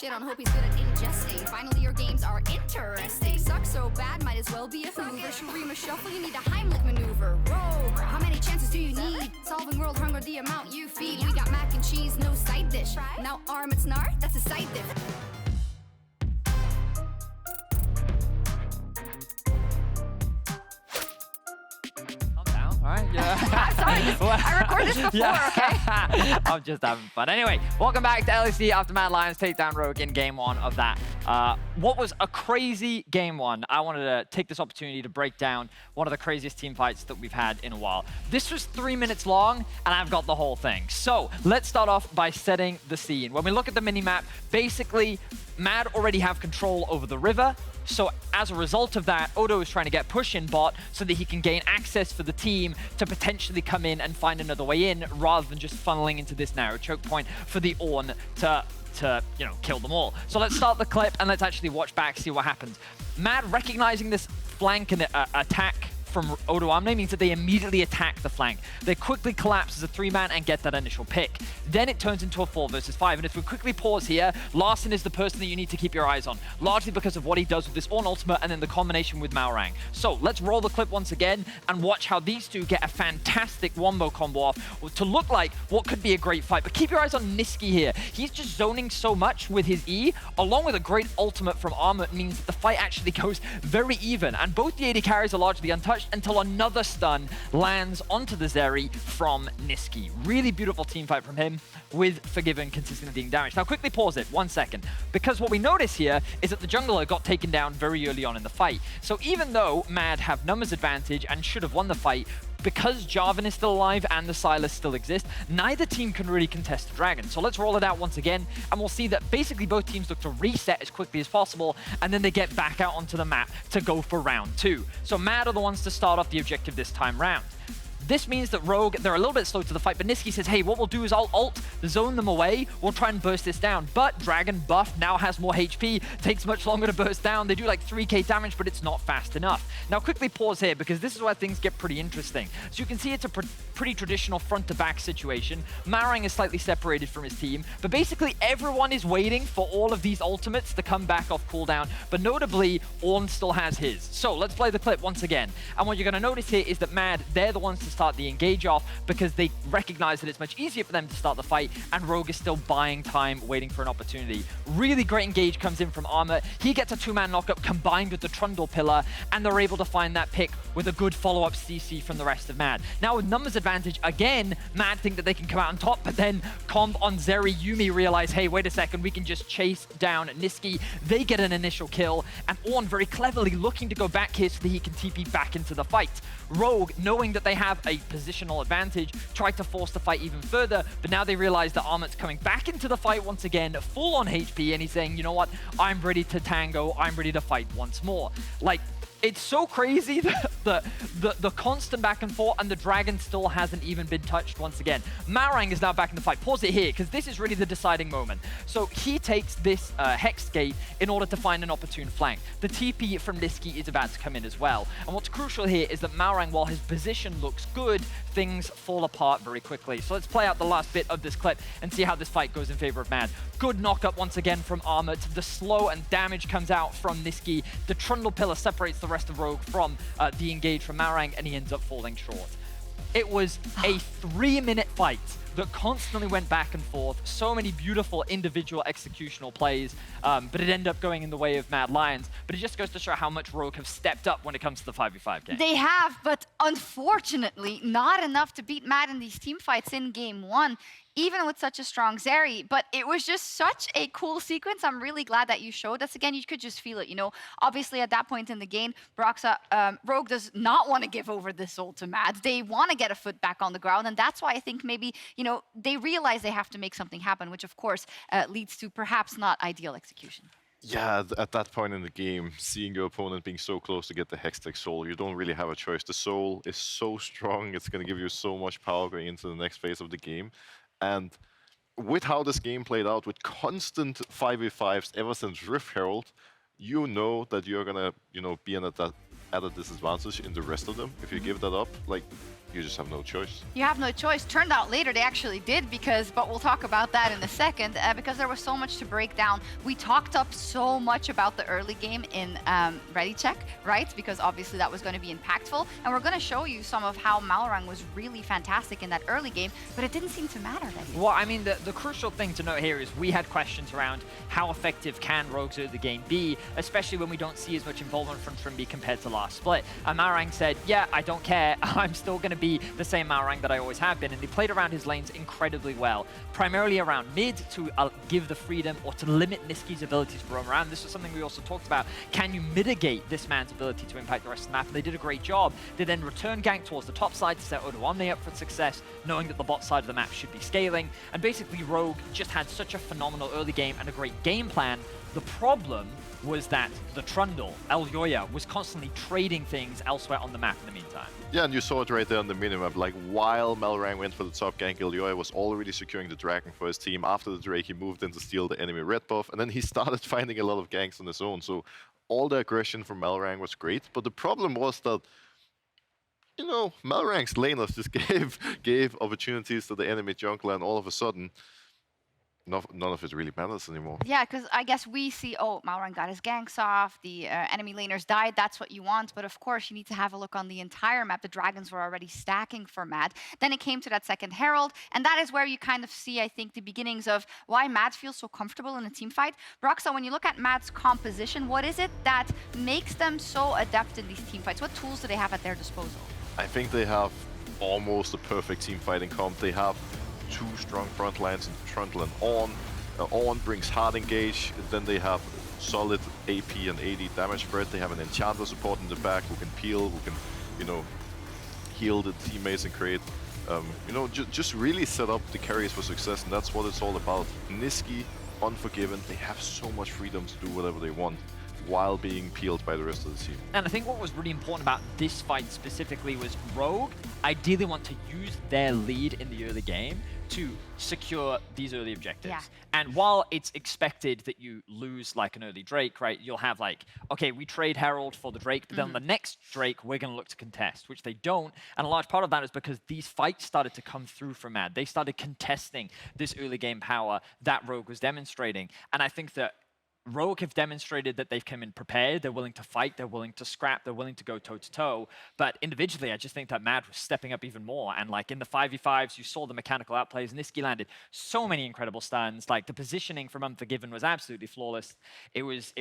shit on, hope he's good at ingesting. Finally, your games are interesting. Suck so bad, might as well be a Hoover. Shurima shuffle, you need a Heimlich maneuver. Rogue, how many chances do you need? Solving world hunger, the amount you feed. We got mac and cheese, no side dish. Now Armut's Gnar, that's a side dish. Right, yeah. I'm sorry, I recorded this before, okay? I'm just having fun. Anyway, welcome back to LEC after Mad Lions take down Rogue in game one of that. What was a crazy game one. I wanted to take this opportunity to break down one of the craziest team fights that we've had in a while. This was 3 minutes long, and I've got the whole thing. So let's start off by setting the scene. When we look at the minimap, basically, Mad already have control over the river. So as a result of that, Odo is trying to get push in bot so that he can gain access for the team to potentially come in and find another way in, rather than just funneling into this narrow choke point for the Ornn to kill them all. So let's start the clip and let's actually watch back, see what happens. Mad recognizing this flank and attack from Odoamne means that they immediately attack the flank. They quickly collapse as a 3-man and get that initial pick. Then it turns into a 4 versus 5. And if we quickly pause here, Larssen is the person that you need to keep your eyes on, largely because of what he does with this Ornn ultimate and then the combination with Malrang. So let's roll the clip once again and watch how these two get a fantastic wombo combo off to look like what could be a great fight. But keep your eyes on Nisqy here. He's just zoning so much with his E, along with a great ultimate from Armut, means that the fight actually goes very even. And both the AD carries are largely untouched until another stun lands onto the Zeri from Nisqy. Really beautiful team fight from him, with Forgiven consistently being damaged. Now quickly pause it 1 second, because what we notice here is that the jungler got taken down very early on in the fight. So even though Mad have numbers advantage and should have won the fight, because Jarvan is still alive and the Sylas still exist, neither team can really contest the Dragon. So let's roll it out once again, and we'll see that basically both teams look to reset as quickly as possible, and then they get back out onto the map to go for round 2. So Mad are the ones to start off the objective this time round. This means that Rogue, they're a little bit slow to the fight, but Nisqy says, hey, what we'll do is I'll ult, zone them away, we'll try and burst this down. But Dragon buff now has more HP, takes much longer to burst down. They do like 3k damage, but it's not fast enough. Now quickly pause here, because this is where things get pretty interesting. So you can see it's a pretty traditional front-to-back situation. Malrang is slightly separated from his team, but basically everyone is waiting for all of these ultimates to come back off cooldown, but notably, Ornn still has his. So let's play the clip once again. And what you're going to notice here is that Mad, they're the ones to start the engage off, because they recognize that it's much easier for them to start the fight, and Rogue is still buying time, waiting for an opportunity. Really great engage comes in from Armut. He gets a 2-man knockup combined with the Trundle pillar, and they're able to find that pick with a good follow-up CC from the rest of Mad. Now with numbers advantage, again, Mad think that they can come out on top, but then comb on Zeri, Yuumi realize, hey, wait a second, we can just chase down Nisqy. They get an initial kill, and Ornn very cleverly looking to go back here so that he can TP back into the fight. Rogue, knowing that they have a positional advantage, tried to force the fight even further, but now they realize that Armut's coming back into the fight once again, full on HP, and he's saying, you know what, I'm ready to tango, I'm ready to fight once more. Like, it's so crazy that the constant back and forth, and the Dragon still hasn't even been touched once again. Malrang is now back in the fight. Pause it here, because this is really the deciding moment. So he takes this Hex Gate in order to find an opportune flank. The TP from Nisqy is about to come in as well. And what's crucial here is that Malrang, while his position looks good, things fall apart very quickly. So let's play out the last bit of this clip and see how this fight goes in favor of Mad. Good knockup once again from Armut. The slow and damage comes out from Nisqy. The Trundle pillar separates the rest of Rogue from the engage from Malrang, and he ends up falling short. It was a 3-minute fight that constantly went back and forth. So many beautiful individual executional plays, but it ended up going in the way of Mad Lions. But it just goes to show how much Rogue have stepped up when it comes to the 5v5 game. They have, but unfortunately, not enough to beat Mad in these team fights in game 1. Even with such a strong Zeri, but it was just such a cool sequence. I'm really glad that you showed us again. You could just feel it, you know. Obviously, at that point in the game, Broxah, Rogue does not want to give over this ult to Mad. They want to get a foot back on the ground, and that's why I think maybe, you know, they realize they have to make something happen, which of course leads to perhaps not ideal execution. Yeah, at that point in the game, seeing your opponent being so close to get the Hextech Soul, you don't really have a choice. The Soul is so strong, it's going to give you so much power going into the next phase of the game. And with how this game played out, with constant 5v5s ever since Rift Herald, you know that you're gonna, be at a disadvantage in the rest of them if you give that up. Like, you just have no choice. You have no choice. Turned out later they actually did but we'll talk about that in a second because there was so much to break down. We talked up so much about the early game in Ready Check, right? Because obviously that was going to be impactful. And we're going to show you some of how Malrang was really fantastic in that early game, but it didn't seem to matter that easy. Well, I mean, the crucial thing to note here is we had questions around how effective can Rogue's early game be, especially when we don't see as much involvement from Trymbi compared to last split. And Malrang said, yeah, I don't care. I'm still going to be the same Malrang that I always have been, and he played around his lanes incredibly well, primarily around mid to give the freedom or to limit Nisqy's abilities to roam around. This was something we also talked about. Can you mitigate this man's ability to impact the rest of the map? And they did a great job. They then return gank towards the top side to set Odoamne up for success, knowing that the bot side of the map should be scaling. And basically Rogue just had such a phenomenal early game and a great game plan. The problem was that the Trundle, Elyoya, was constantly trading things elsewhere on the map in the meantime. Yeah, and you saw it right there on the minimap. Like, while Malrang went for the top gank, Elyoya was already securing the Dragon for his team. After the Drake, he moved in to steal the enemy red buff, and then he started finding a lot of ganks on his own. So all the aggression from Malrang was great, but the problem was that, you know, Malrang's laners just gave opportunities to the enemy jungler, and all of a sudden, none of it really matters anymore. Yeah, because I guess we see, oh, Malrang got his ganks off, the enemy laners died, that's what you want. But of course, you need to have a look on the entire map. The dragons were already stacking for Mad. Then it came to that second Herald, and that is where you kind of see, I think, the beginnings of why Mad feels so comfortable in a team fight. Broxah, when you look at Mad's composition, what is it that makes them so adept in these team fights? What tools do they have at their disposal? I think they have almost a perfect team fighting comp. They have two strong front lines in Trundle and On. On brings hard engage, then they have solid AP and AD damage spread. They have an Enchanter support in the back who can peel, who can, you know, heal the teammates and create, you know, just really set up the carries for success, and that's what it's all about. Nisqy, Unforgiven, they have so much freedom to do whatever they want while being peeled by the rest of the team. And I think what was really important about this fight specifically was Rogue ideally want to use their lead in the early game to secure these early objectives. Yeah. And while it's expected that you lose like an early Drake, right, you'll have like, okay, we trade Herald for the Drake, but then on the next Drake, we're going to look to contest, which they don't. And a large part of that is because these fights started to come through from Mad. They started contesting this early game power that Rogue was demonstrating. And I think that Rogue have demonstrated that they've come in prepared, they're willing to fight, they're willing to scrap, they're willing to go toe-to-toe. But individually, I just think that Mad was stepping up even more. And like in the 5v5s, you saw the mechanical outplays. Nisqy landed so many incredible stuns. Like the positioning from Unforgiven was absolutely flawless. It was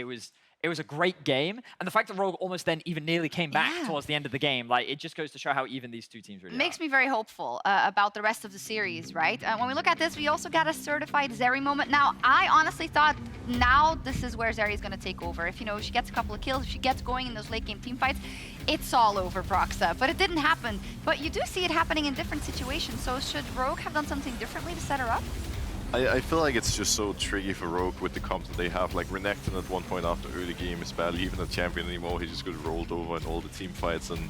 a great game. And the fact that Rogue almost then even nearly came back towards the end of the game, like it just goes to show how even these two teams really Makes me very hopeful about the rest of the series, right? When we look at this, we also got a certified Zeri moment. Now, I honestly thought now this is where Zeri is going to take over. If, you know, she gets a couple of kills, if she gets going in those late game team fights, it's all over Broxah. But it didn't happen. But you do see it happening in different situations. So should Rogue have done something differently to set her up? I feel like it's just so tricky for Rogue with the comps that they have. Like Renekton at one point after early game is barely even a champion anymore. He just got rolled over in all the team fights, and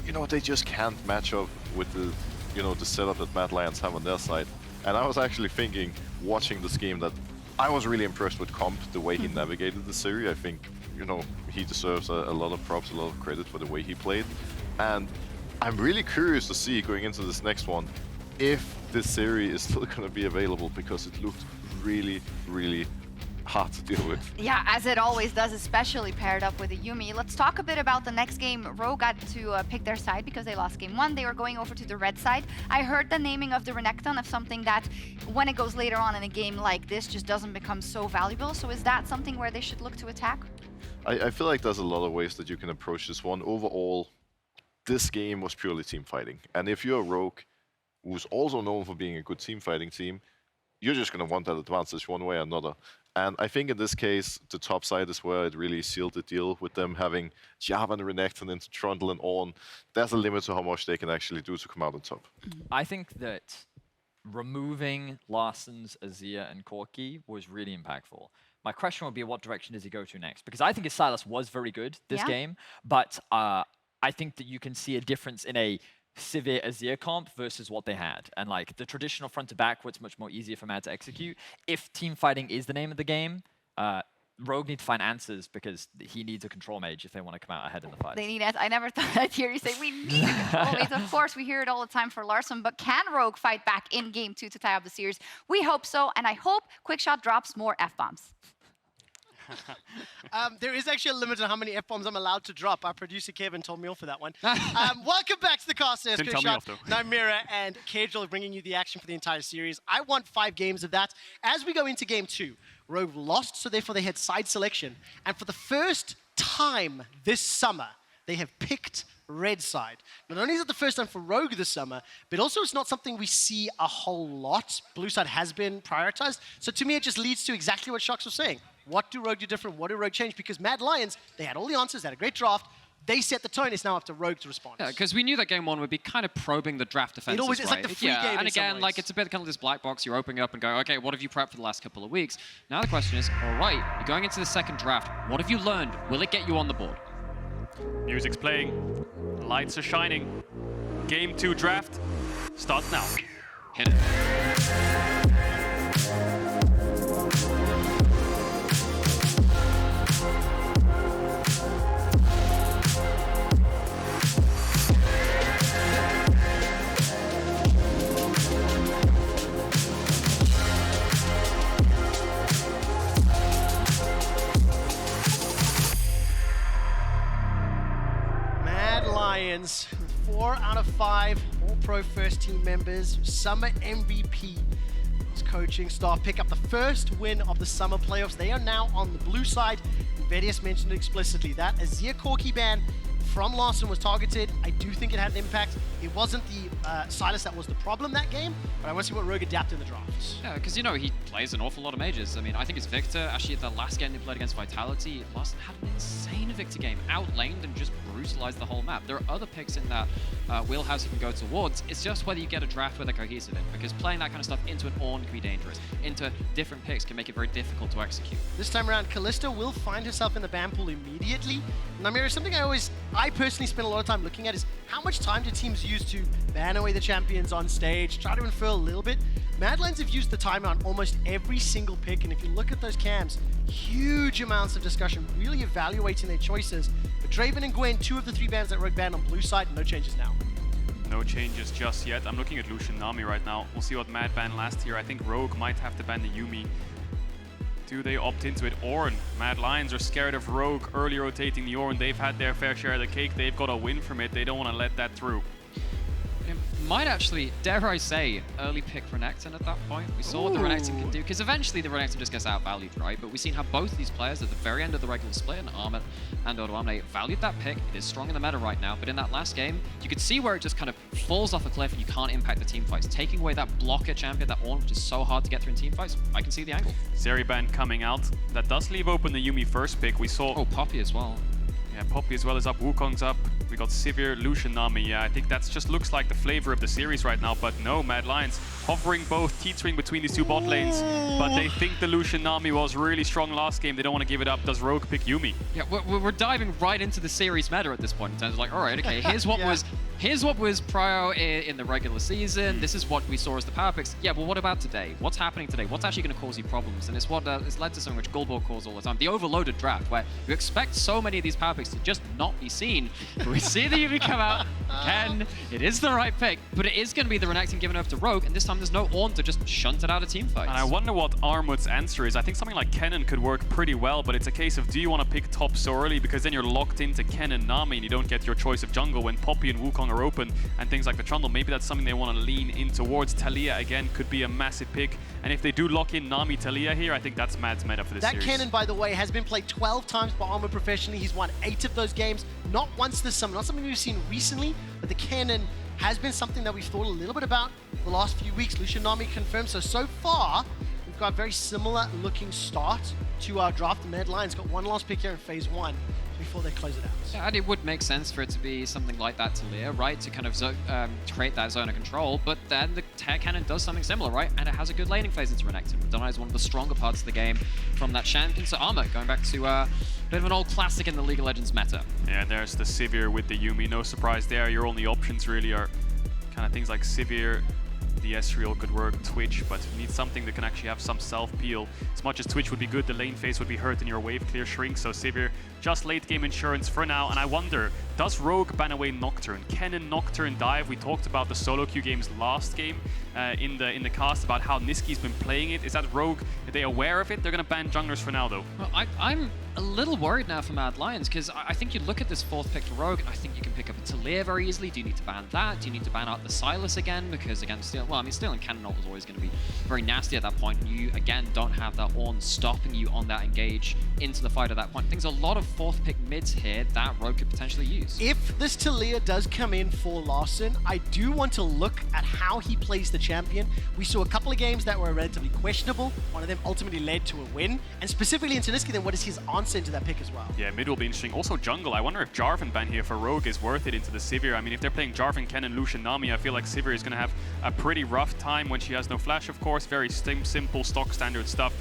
you know, they just can't match up with the, you know, the setup that Mad Lions have on their side. And I was actually thinking, watching this game, that I was really impressed with Comp, the way he navigated the series. I think, you know, he deserves a lot of props, a lot of credit for the way he played. And I'm really curious to see going into this next one if this series is still going to be available, because it looked really, really hard to deal with. Yeah, as it always does, especially paired up with a Yuumi. Let's talk a bit about the next game. Rogue got to pick their side because they lost game 1. They were going over to the red side. I heard the naming of the Renekton of something that, when it goes later on in a game like this, just doesn't become so valuable. So is that something where they should look to attack? I feel like there's a lot of ways that you can approach this one. Overall, this game was purely team fighting. And if you're a Rogue, who's also known for being a good team fighting team, you're just going to want that advantage one way or another. And I think in this case, the top side is where it really sealed the deal with them having Jarvan, Renekton into Trundle and On. There's a limit to how much they can actually do to come out on top. I think that removing Larssen's Azir and Corki was really impactful. My question would be, what direction does he go to next? Because I think his Silas was very good this game, but I think that you can see a difference in a Sivir Azir comp versus what they had. And like the traditional front to back, what's much more easier for Mad to execute. If team fighting is the name of the game, Rogue need to find answers because he needs a control mage if they want to come out ahead in the fight. They need it. I never thought I'd hear you say we need a control mage. Of course, we hear it all the time for Larssen, but can Rogue fight back in game 2 to tie up the series? We hope so, and I hope Quickshot drops more F-bombs. There is actually a limit on how many F-bombs I'm allowed to drop. Our producer Kevin told me off for that one. Welcome back to the Casters. Didn't tell me off, Quickshot, though. Nymaera, and Caedrel are bringing you the action for the entire series. I want 5 games of that. As we go into game 2, Rogue lost, so therefore they had side selection. And for the first time this summer, they have picked red side. Not only is it the first time for Rogue this summer, but also it's not something we see a whole lot. Blue side has been prioritized. So to me, it just leads to exactly what Sjokz was saying. What do Rogue do different? What do Rogue change? Because Mad Lions, they had all the answers, they had a great draft. They set the tone. It's now up to Rogue to respond. Yeah, because we knew that game 1 would be kind of probing the draft defenses, It always is right? like the free game and in some again, like ways. it's a bit kind of this black box. You're opening up and going, okay, what have you prepped for the last couple of weeks? Now the question is, all right, you're going into the second draft. What have you learned? Will it get you on the board? Music's playing, lights are shining. Game 2 draft starts now. Hit it. Mad Lions, 4 out of 5 All-Pro first team members. Summer MVP. His coaching staff pick up the first win of the summer playoffs. They are now on the blue side. Vedius mentioned it explicitly. That Azir Corki ban from Larssen was targeted. I do think it had an impact. It wasn't the Silas that was the problem that game, but I want to see what Rogue adapt in the drafts. Yeah, because, you know, he plays an awful lot of mages. I mean, I think it's Victor. Actually, the last game they played against Vitality, Larssen had an insane Victor game. Outlaned and just brutalized the whole map. There are other picks in that wheelhouse you can go towards. It's just whether you get a draft where they're cohesive in, because playing that kind of stuff into an Ornn can be dangerous. Into different picks can make it very difficult to execute. This time around, Kalista will find herself in the ban pool immediately. Nymaera, something I personally spend a lot of time looking at is how much time do teams use to ban away the champions on stage, try to infer a little bit. Mad Lions have used the timer on almost every single pick, and if you look at those cams, huge amounts of discussion, really evaluating their choices. But Draven and Gwen, 2 of the 3 bans that Rogue banned on blue side, no changes now. No changes just yet. I'm looking at Lucian Nami right now. We'll see what Mad banned last year. I think Rogue might have to ban the Yuumi. Do they opt into it? Ornn. Mad Lions are scared of Rogue early rotating the Ornn. They've had their fair share of the cake. They've got a win from it. They don't want to let that through. It might actually, dare I say, early pick Renekton at that point. We saw what the Renekton can do, because eventually the Renekton just gets outvalued, right? But we've seen how both of these players at the very end of the regular split, and Armut and Odoamne, valued that pick. It is strong in the meta right now, but in that last game, you could see where it just kind of falls off a cliff and you can't impact the team fights. Taking away that blocker champion, that Ornn, which is so hard to get through in team fights, I can see the angle. Zeri ban coming out. That does leave open the Yuumi first pick. We saw... Oh, Poppy as well. Yeah, Poppy as well is up. Wukong's up. We got Sivir, Lucian, Nami. Yeah, I think that just looks like the flavor of the series right now. But no, Mad Lions hovering both, teetering between these 2 bot lanes. But they think the Lucian Nami was really strong last game. They don't want to give it up. Does Rogue pick Yuumi? Yeah, we're diving right into the series meta at this point in terms of like, all right, okay, here's what was prior in the regular season. This is what we saw as the power picks. Yeah, well, what about today? What's happening today? What's actually going to cause you problems? And it's what it's led to something which Gulborg calls all the time, the overloaded draft, where you expect so many of these power picks to just not be seen. But we see the Yuumi come out. Again, it is the right pick, but it is going to be the Renekton given over to Rogue, and this time there's no Ornn to just shunt it out of team fights. And I wonder what Armut's answer is. I think something like Kennen could work pretty well, but it's a case of, do you want to pick top so early? Because then you're locked into Kennen, Nami, and you don't get your choice of jungle when Poppy and Wukong are open, and things like the Trundle. Maybe that's something they want to lean in towards. Taliyah, again, could be a massive pick. And if they do lock in Nami Taliyah here, I think that's Mad's meta for this series. That Kennen, by the way, has been played 12 times by Armut professionally. He's won 8 of those games. Not once this summer, not something we've seen recently, but the Kennen has been something that we've thought a little bit about the last few weeks. Lucian Nami confirmed. So far, we've got a very similar looking start to our draft. The Mad Lions got 1 last pick here in phase 1 before they close it out. Yeah, and it would make sense for it to be something like that Taliyah, right? To kind of create that zone of control, but then the Cannon does something similar, right? And it has a good laning phase into Renekton. Madonna is one of the stronger parts of the game from that champion. So Armut, going back to a bit of an old classic in the League of Legends meta. Yeah, and there's the Sivir with the Yuumi. No surprise there. Your only options really are kind of things like Sivir, the Ezreal could work Twitch, but you need something that can actually have some self-peel. As much as Twitch would be good, the lane phase would be hurt in your wave clear shrink, so Sivir just late game insurance for now. And I wonder, does Rogue ban away Nocturne? Kennen Nocturne dive? We talked about the solo queue games last game in the cast about how Nisqy's been playing it. Is that Rogue? Are they aware of it? They're going to ban junglers for now, though. Well, I'm a little worried now for Mad Lions, because I think you look at this fourth pick to Rogue, and I think you can pick up a Taliyah very easily. Do you need to ban that? Do you need to ban out the Silas again? Because again, Steel, well, I mean, Steel and Kennen was always going to be very nasty at that point. And you, again, don't have that Ornn stopping you on that engage into the fight at that point. I think there's a lot of fourth pick mids here that Rogue could potentially use. If this Taliyah does come in for Larssen, I do want to look at how he plays the champion. We saw a couple of games that were relatively questionable. One of them ultimately led to a win. And specifically into Nisqy, then what is his answer into that pick as well? Yeah, mid will be interesting. Also jungle, I wonder if Jarvan ban here for Rogue is worth it into the Sivir. I mean, if they're playing Jarvan, Kennen, Lucian, Nami, I feel like Sivir is going to have a pretty rough time when she has no flash, of course. Very simple, stock standard stuff.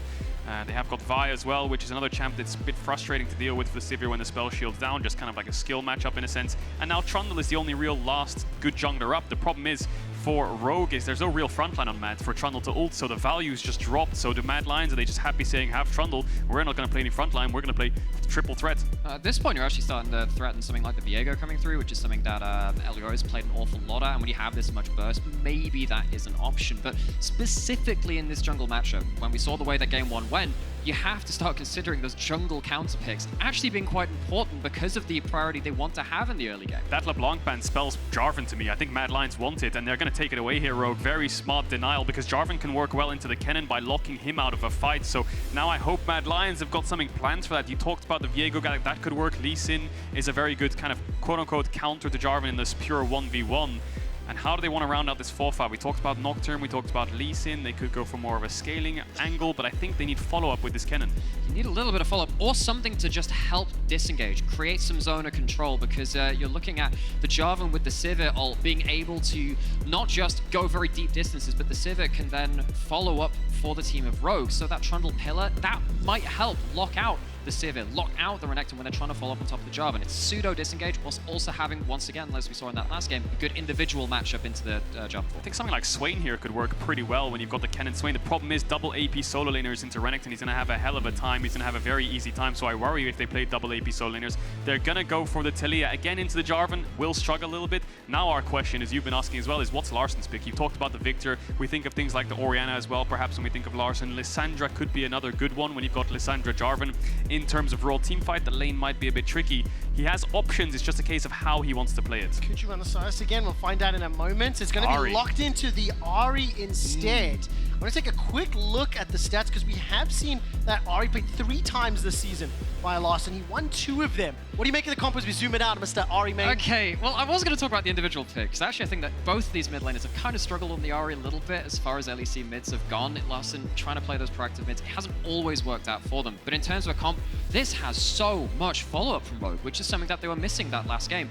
They have got Vi as well, which is another champ that's a bit frustrating to deal with for Sivir when the spell shield's down, just kind of like a skill matchup in a sense. And now Trundle is the only real last good jungler up. The problem is, for Rogue is there's no real frontline on Mad for Trundle to ult, so the values just dropped. So the Mad Lions, are they just happy saying, have Trundle, we're not going to play any frontline, we're going to play triple threat. At this point, you're actually starting to threaten something like the Viego coming through, which is something that Elyoya's played an awful lot at, and when you have this much burst, maybe that is an option. But specifically in this jungle matchup, when we saw the way that game one went, you have to start considering those jungle counter picks actually being quite important because of the priority they want to have in the early game. That LeBlanc ban spells Jarvan to me. I think Mad Lions want it, and they're going to take it away here, Rogue. Very smart denial, because Jarvan can work well into the Kennen by locking him out of a fight. So now I hope Mad Lions have got something planned for that. You talked about the Viego guy, that could work. Lee Sin is a very good kind of quote-unquote counter to Jarvan in this pure 1v1. And how do they want to round out this 4-5? We talked about Nocturne, we talked about Lee Sin. They could go for more of a scaling angle, but I think they need follow-up with this Kennen. You need a little bit of follow-up or something to just help disengage, create some zone of control, because you're looking at the Jarvan with the Sivir ult being able to not just go very deep distances, but the Sivir can then follow up for the team of Rogue. So that Trundle pillar, that might help lock out the Sivir, lock out the Renekton when they're trying to follow up on top of the Jarvan. It's pseudo-disengage, whilst also having, once again, as we saw in that last game, a good individual matchup into the Jarvan. I think something like Swain here could work pretty well when you've got the Kennen Swain. The problem is double AP solo laners into Renekton. He's going to have a hell of a time. He's going to have a very easy time, so I worry if they play double AP solo laners. They're going to go for the Taliyah again into the Jarvan. Will struggle a little bit. Now our question, as you've been asking as well, is what's Larssen's pick? You've talked about the Victor. We think of things like the Orianna as well, perhaps when we think of Larssen. Lissandra could be another good one when you've got Lissandra Jarvan. In terms of raw team fight, the lane might be a bit tricky. He has options, it's just a case of how he wants to play it. Could you run the Silas again? We'll find out in a moment. It's going to be locked into the Ahri instead. I'm going to take a quick look at the stats, because we have seen that Ahri played 3 times this season by Larssen. He won 2 of them. What do you make of the comp as we zoom it out, Mr. Ahri main? Okay, well, I was going to talk about the individual picks. Actually, I think that both these mid laners have kind of struggled on the Ahri a little bit as far as LEC mids have gone. Larssen trying to play those proactive mids, it hasn't always worked out for them. But in terms of a comp, this has so much follow-up from Rogue, which is something that they were missing that last game.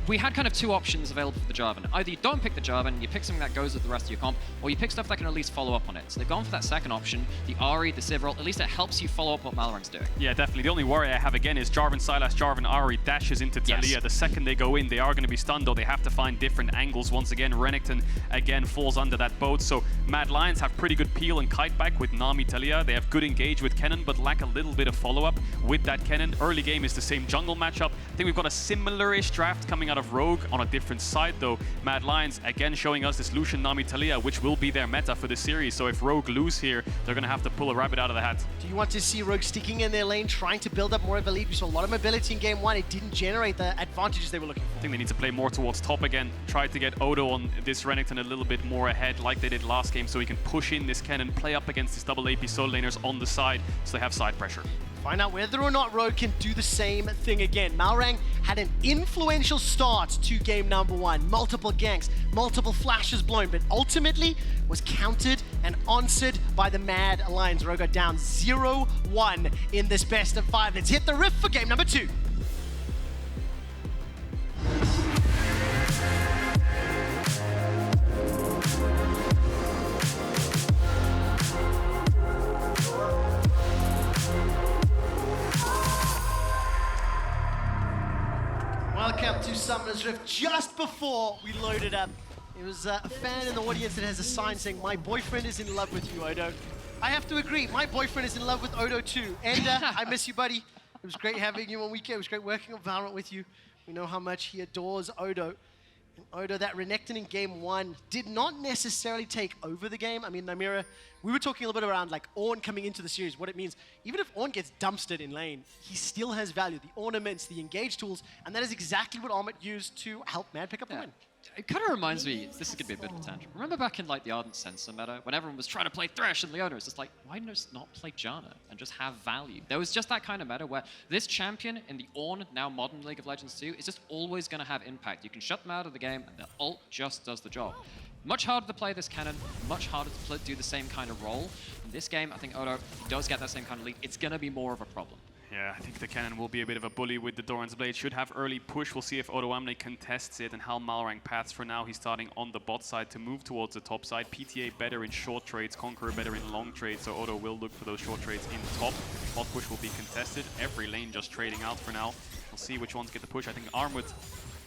We had kind of 2 options available for the Jarvan. Either you don't pick the Jarvan, you pick something that goes with the rest of your comp, or you pick stuff that can at least follow up on it. So they've gone for that second option, the Ahri, the Sivir ult. At least it helps you follow up what Malrang's doing. Yeah, definitely. The only worry I have again is Jarvan Sylas, Jarvan Ahri dashes into Taliyah. Yes. The second they go in, they are going to be stunned, though they have to find different angles. Once again, Renekton again falls under that boat. So Mad Lions have pretty good peel and kite back with Nami, Taliyah. They have good engage with Kennen, but lack a little bit of follow-up with that Kennen. Early game is the same jungle matchup. I think we've got a similar-ish draft coming out of Rogue. On a different side though, Mad Lions again showing us this Lucian, Nami, Taliyah, which will be their meta for the series. So if Rogue lose here, they're going to have to pull a rabbit out of the hat. Do you want to see Rogue sticking in their lane, trying to build up more of a lead? We saw a lot of mobility in game 1. It didn't generate the advantages they were looking for. I think they need to play more towards top again. Try to get Odo on this Renekton a little bit more ahead like they did last game, so he can push in this Kennen, play up against these double AP solo laners on the side, so they have side pressure. Find out whether or not Rogue can do the same thing again. Malrang had an influential start to game number 1. Multiple ganks, multiple flashes blown, but ultimately was countered and answered by the Mad Lions. Rogue got down 0-1 in this best of 5. Let's hit the riff for game number 2. Welcome to Summer's Rift. Just before we loaded up It was a fan in the audience that has a sign saying, "My boyfriend is in love with you, Odo." I have to agree, my boyfriend is in love with Odo too. And I miss you, buddy. It was great having you on weekend. It was great working on Valorant with you. We know how much he adores Odo. And Odo, that Renekton in game 1 did not necessarily take over the game. I mean, Nymaera, we were talking a little bit around like Ornn coming into the series, what it means. Even if Ornn gets dumpstered in lane, he still has value. The ornaments, the engage tools, and that is exactly what Armut used to help Mad pick up the win. It kind of reminds me, this is going to be a bit of a tangent. Remember back in like the Ardent Sensor meta, when everyone was trying to play Thresh and Leona, it's just like, why just not play Janna and just have value? There was just that kind of meta where this champion in the Ornn, now modern League of Legends 2, is just always going to have impact. You can shut them out of the game and the ult just does the job. Much harder to play this Kennen, much harder to do the same kind of role. In this game, I think Odo does get that same kind of lead. It's going to be more of a problem. Yeah, I think the Kennen will be a bit of a bully with the Doran's Blade. Should have early push. We'll see if Odoamne contests it and how Malrang paths. For now, he's starting on the bot side to move towards the top side. PTA better in short trades, Conqueror better in long trades, so Odo will look for those short trades in top. Bot push will be contested. Every lane just trading out for now. We'll see which ones get the push. I think Armut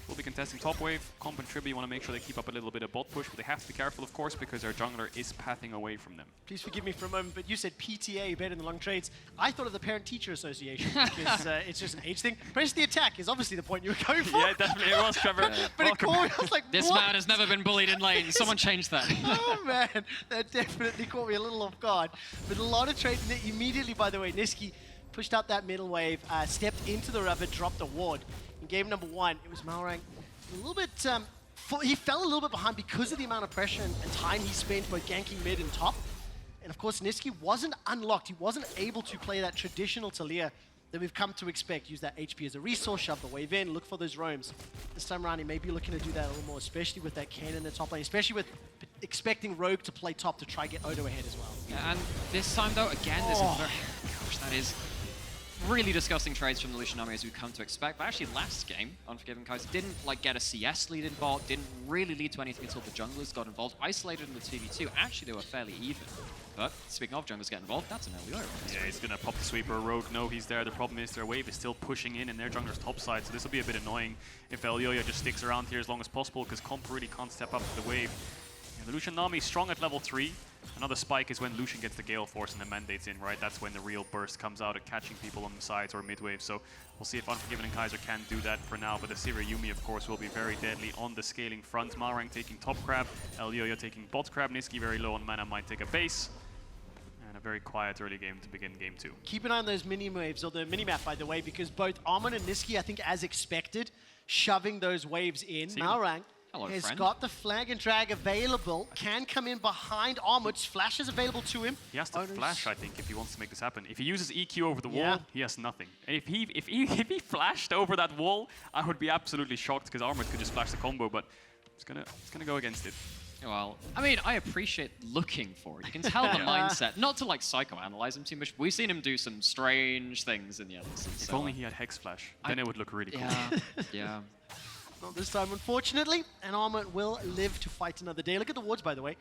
will be contesting top wave. Comp and Trymbi want to make sure they keep up a little bit of bot push, but they have to be careful, of course, because their jungler is pathing away from them. Please forgive me for a moment, but you said PTA better than long trades. I thought of the Parent-Teacher Association because it's just an age thing. Press the attack is obviously the point you were going for. Yeah, definitely it was, Trevor. But it caught me, I was like, This what? man has never been bullied in lane. Someone changed that. Oh man, that definitely caught me a little off guard. But a lot of trading that immediately, by the way, Nisqy pushed out that middle wave, stepped into the rubber, dropped a ward. In game number 1, it was Malrang a little bit, he fell a little bit behind because of the amount of pressure and time he spent both ganking mid and top. And of course, Nisqy wasn't unlocked. He wasn't able to play that traditional Taliyah that we've come to expect. Use that HP as a resource, shove the wave in, look for those roams. This time around, he may be looking to do that a little more, especially with that Kennen in the top lane, especially with expecting Rogue to play top to try get Odo ahead as well. Yeah, and this time though, again, this is very, gosh, that is really disgusting trades from the Lucian Nami as we come to expect. But actually last game, Unforgiven Kaiser didn't like get a CS lead in bot, didn't really lead to anything until the junglers got involved. Isolated in the 2v2, actually they were fairly even. But speaking of junglers getting involved, that's an Elyoya. Yeah, he's gonna pop the sweeper. Rogue, no, he's there. The problem is their wave is still pushing in and their jungler's top side, so this will be a bit annoying if Elyoya just sticks around here as long as possible, because Comp really can't step up to the wave. Yeah, the Lucian Nami strong at level 3. Another spike is when Lucian gets the Gale Force and the mandates in, right? That's when the real burst comes out at catching people on the sides or mid-wave. So we'll see if Unforgiven and Kaiser can do that for now. But the Sivir Yuumi, of course, will be very deadly on the scaling front. Malrang taking top crab, Elyoya taking bot crab, Nisqy very low on mana, might take a base. And a very quiet early game to begin game 2. Keep an eye on those mini-waves, or the mini-map, by the way, because both Armut and Nisqy, I think as expected, shoving those waves in. Malrang has got the flag and drag available, can come in behind Armut's. Flash is available to him. He has to flash, I think, if he wants to make this happen. If he uses EQ over the wall, he has nothing. And if he flashed over that wall, I would be absolutely shocked, because Armut could just flash the combo, but it's gonna go against it. Well, I mean, I appreciate looking for it. You can tell the mindset. Not to like psychoanalyze him too much, but we've seen him do some strange things in the other season. If only he had Hex Flash, then it would look really cool. Yeah. Not this time, unfortunately, and Armut will live to fight another day. Look at the wards, by the way.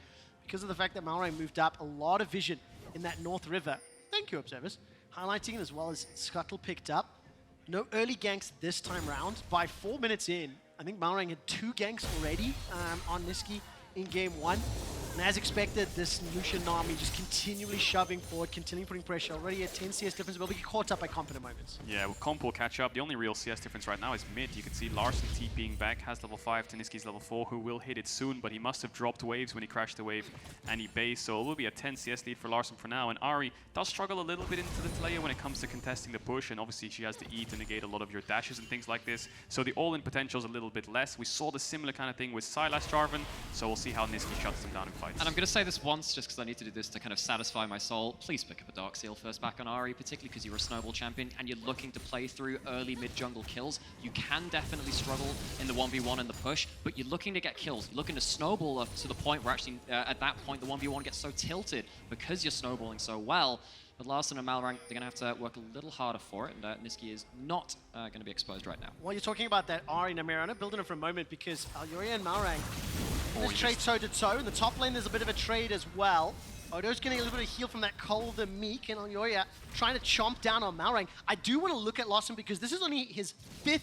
Because of the fact that Malrang moved up, a lot of vision in that North River. Thank you, observers. Highlighting it as well as Scuttle picked up. No early ganks this time round. By 4 minutes in, I think Malrang had 2 ganks already on Nisqy in game 1. And as expected, this Lucian Nami just continually shoving forward, continually putting pressure. Already at 10 CS difference, but we get caught up by Comp in a moment. Yeah, well, Comp will catch up. The only real CS difference right now is mid. You can see Larssen TPing back, has level 5, Nisqy's level 4, who will hit it soon, but he must have dropped waves when he crashed the wave and he based, so it will be a 10 CS lead for Larssen for now. And Ahri does struggle a little bit into the Taliyah when it comes to contesting the push, and obviously she has the E to negate a lot of your dashes and things like this, so the all-in potential is a little bit less. We saw the similar kind of thing with Sylas Jarvan, so we'll see how Nisqy shuts them down in fights. And I'm going to say this once, just because I need to do this to kind of satisfy my soul. Please pick up a Dark Seal first back on Ahri, particularly because you're a snowball champion and you're looking to play through early mid-jungle kills. You can definitely struggle in the 1v1 and the push, but you're looking to get kills. You're looking to snowball up to the point where actually, at that point, the 1v1 gets so tilted because you're snowballing so well. But Larssen and Malrang, they're going to have to work a little harder for it, and Nisqy is not going to be exposed right now. While you're talking about that Ahri Nymaera, I'm building it for a moment because Elyoya and Malrang, this trade toe-to-toe. In the top lane, there's a bit of a trade as well. Odo's getting a little bit of heal from that Cole the Meek, and Elyoya trying to chomp down on Malrang. I do want to look at Larssen because this is only his 5th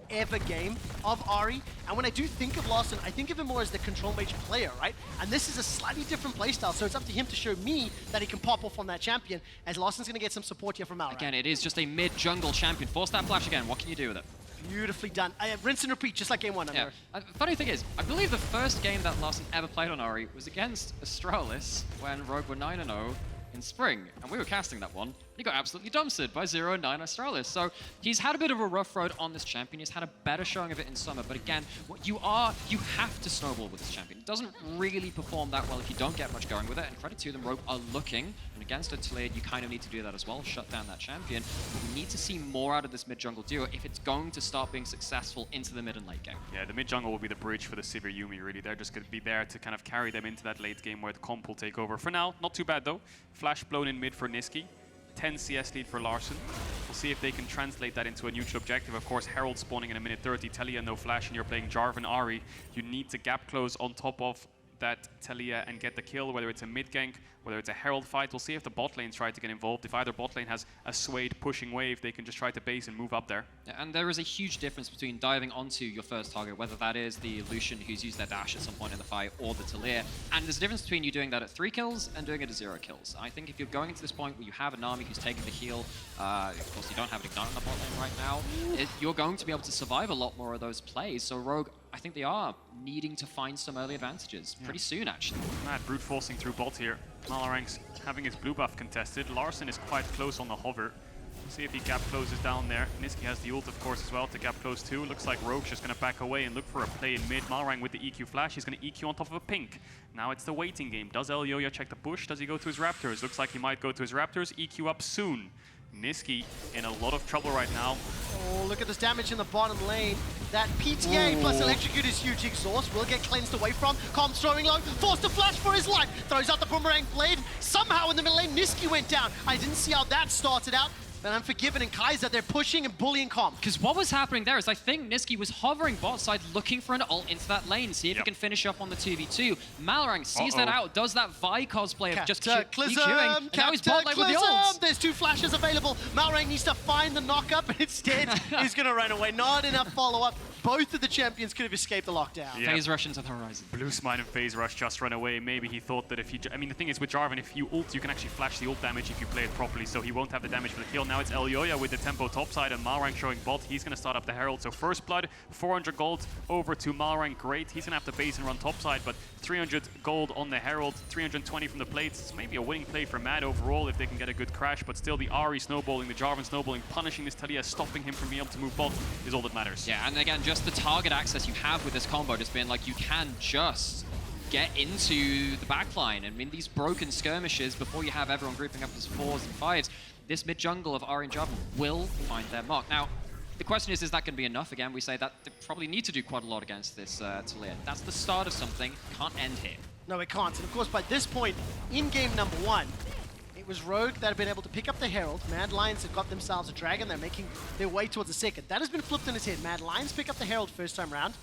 ever game of Ahri. And when I do think of Larssen, I think of him more as the control mage player, right? And this is a slightly different playstyle, so it's up to him to show me that he can pop off on that champion, as Larssen's going to get some support here from Malrang. Again, it is just a mid-jungle champion. Force that flash again. What can you do with it? Beautifully done. Rinse and repeat, just like game 1. Yeah. Funny thing is, I believe the first game that Larssen ever played on Ahri was against Astralis when Rogue were 9-0 in spring, and we were casting that one. He got absolutely dumpstered by 0-9 Astralis. So he's had a bit of a rough road on this champion. He's had a better showing of it in summer. But again, what you have to snowball with this champion. It doesn't really perform that well if you don't get much going with it. And credit to them, Rogue are looking. And against a Taliyah, you kind of need to do that as well. Shut down that champion. But we need to see more out of this mid-jungle duo if it's going to start being successful into the mid and late game. Yeah, the mid-jungle will be the bridge for the Sivir Yuumi, really. They're just going to be there to kind of carry them into that late game where the comp will take over. For now, not too bad though. Flash blown in mid for Nisqy. 10 CS lead for Larssen. We'll see if they can translate that into a neutral objective. Of course, Herald spawning in a minute 30. Taliyah no flash, and you're playing Jarvan Ahri. You need to gap close on top of that Taliyah and get the kill, whether it's a mid gank, whether it's a Herald fight. We'll see if the bot lanes try to get involved. If either bot lane has a swayed pushing wave, they can just try to base and move up there. And there is a huge difference between diving onto your first target, whether that is the Lucian who's used their dash at some point in the fight, or the Taliyah. And there's a difference between you doing that at 3 kills and doing it at 0 kills. I think if you're going to this point where you have a Nami who's taking the heal, of course you don't have an Ignite on the bot lane right now, you're going to be able to survive a lot more of those plays. So Rogue, I think they are needing to find some early advantages pretty soon, actually. Mad brute forcing through bot here. Malrang's having his blue buff contested. Larssen is quite close on the hover. See if he gap closes down there. Nisqy has the ult, of course, as well to gap close too. Looks like Rogue's just going to back away and look for a play in mid. Malrang with the EQ flash. He's going to EQ on top of a pink. Now it's the waiting game. Does Elyoya check the push? Does he go to his Raptors? Looks like he might go to his Raptors. EQ up soon. Nisqy in a lot of trouble right now. Oh, look at this damage in the bottom lane. That PTA plus Electrocute is huge. Exhaust will get cleansed away from. Comp's throwing low, forced to flash for his life. Throws out the Boomerang Blade. Somehow in the middle lane, Nisqy went down. I didn't see how that started out. But Unforgiven and Kaiser, they're pushing and bullying Comp. Because what was happening there is I think Nisqy was hovering bot side looking for an ult into that lane, see if he can finish up on the 2v2. Malrang sees that out, does that Vi cosplay of just EQing, and now he's bot lane with the ult. There's 2 flashes available. Malrang needs to find the knock-up, and instead he's going to run away. Not enough follow-up. Both of the champions could have escaped the lockdown. Phase rush into the horizon. Blue Smite and Phase Rush just run away. Maybe he thought that if he... I mean, the thing is with Jarvan, if you ult, you can actually flash the ult damage if you play it properly, so he won't have the damage for the kill. Now it's Elyoya with the tempo topside and Malrang showing bot. He's going to start up the Herald. So first blood, 400 gold over to Malrang. Great. He's going to have to base and run topside, but 300 gold on the Herald, 320 from the plates. It's maybe a winning play for Mad overall if they can get a good crash, but still the Ahri snowballing, the Jarvan snowballing, punishing this Taliyah, stopping him from being able to move bot is all that matters. Yeah, and again, just the target access you have with this combo, just being like, you can just get into the backline. I mean, these broken skirmishes, before you have everyone grouping up as 4s and 5s, this mid-jungle of Ahri and Jarvan will find their mark. Now, the question is that going to be enough? Again, we say that they probably need to do quite a lot against this Taliyah. That's the start of something. Can't end here. No, it can't. And of course, by this point, in game number 1, it was Rogue that had been able to pick up the Herald. Mad Lions have got themselves a dragon. They're making their way towards the second. That has been flipped on its head. Mad Lions pick up the Herald first time round.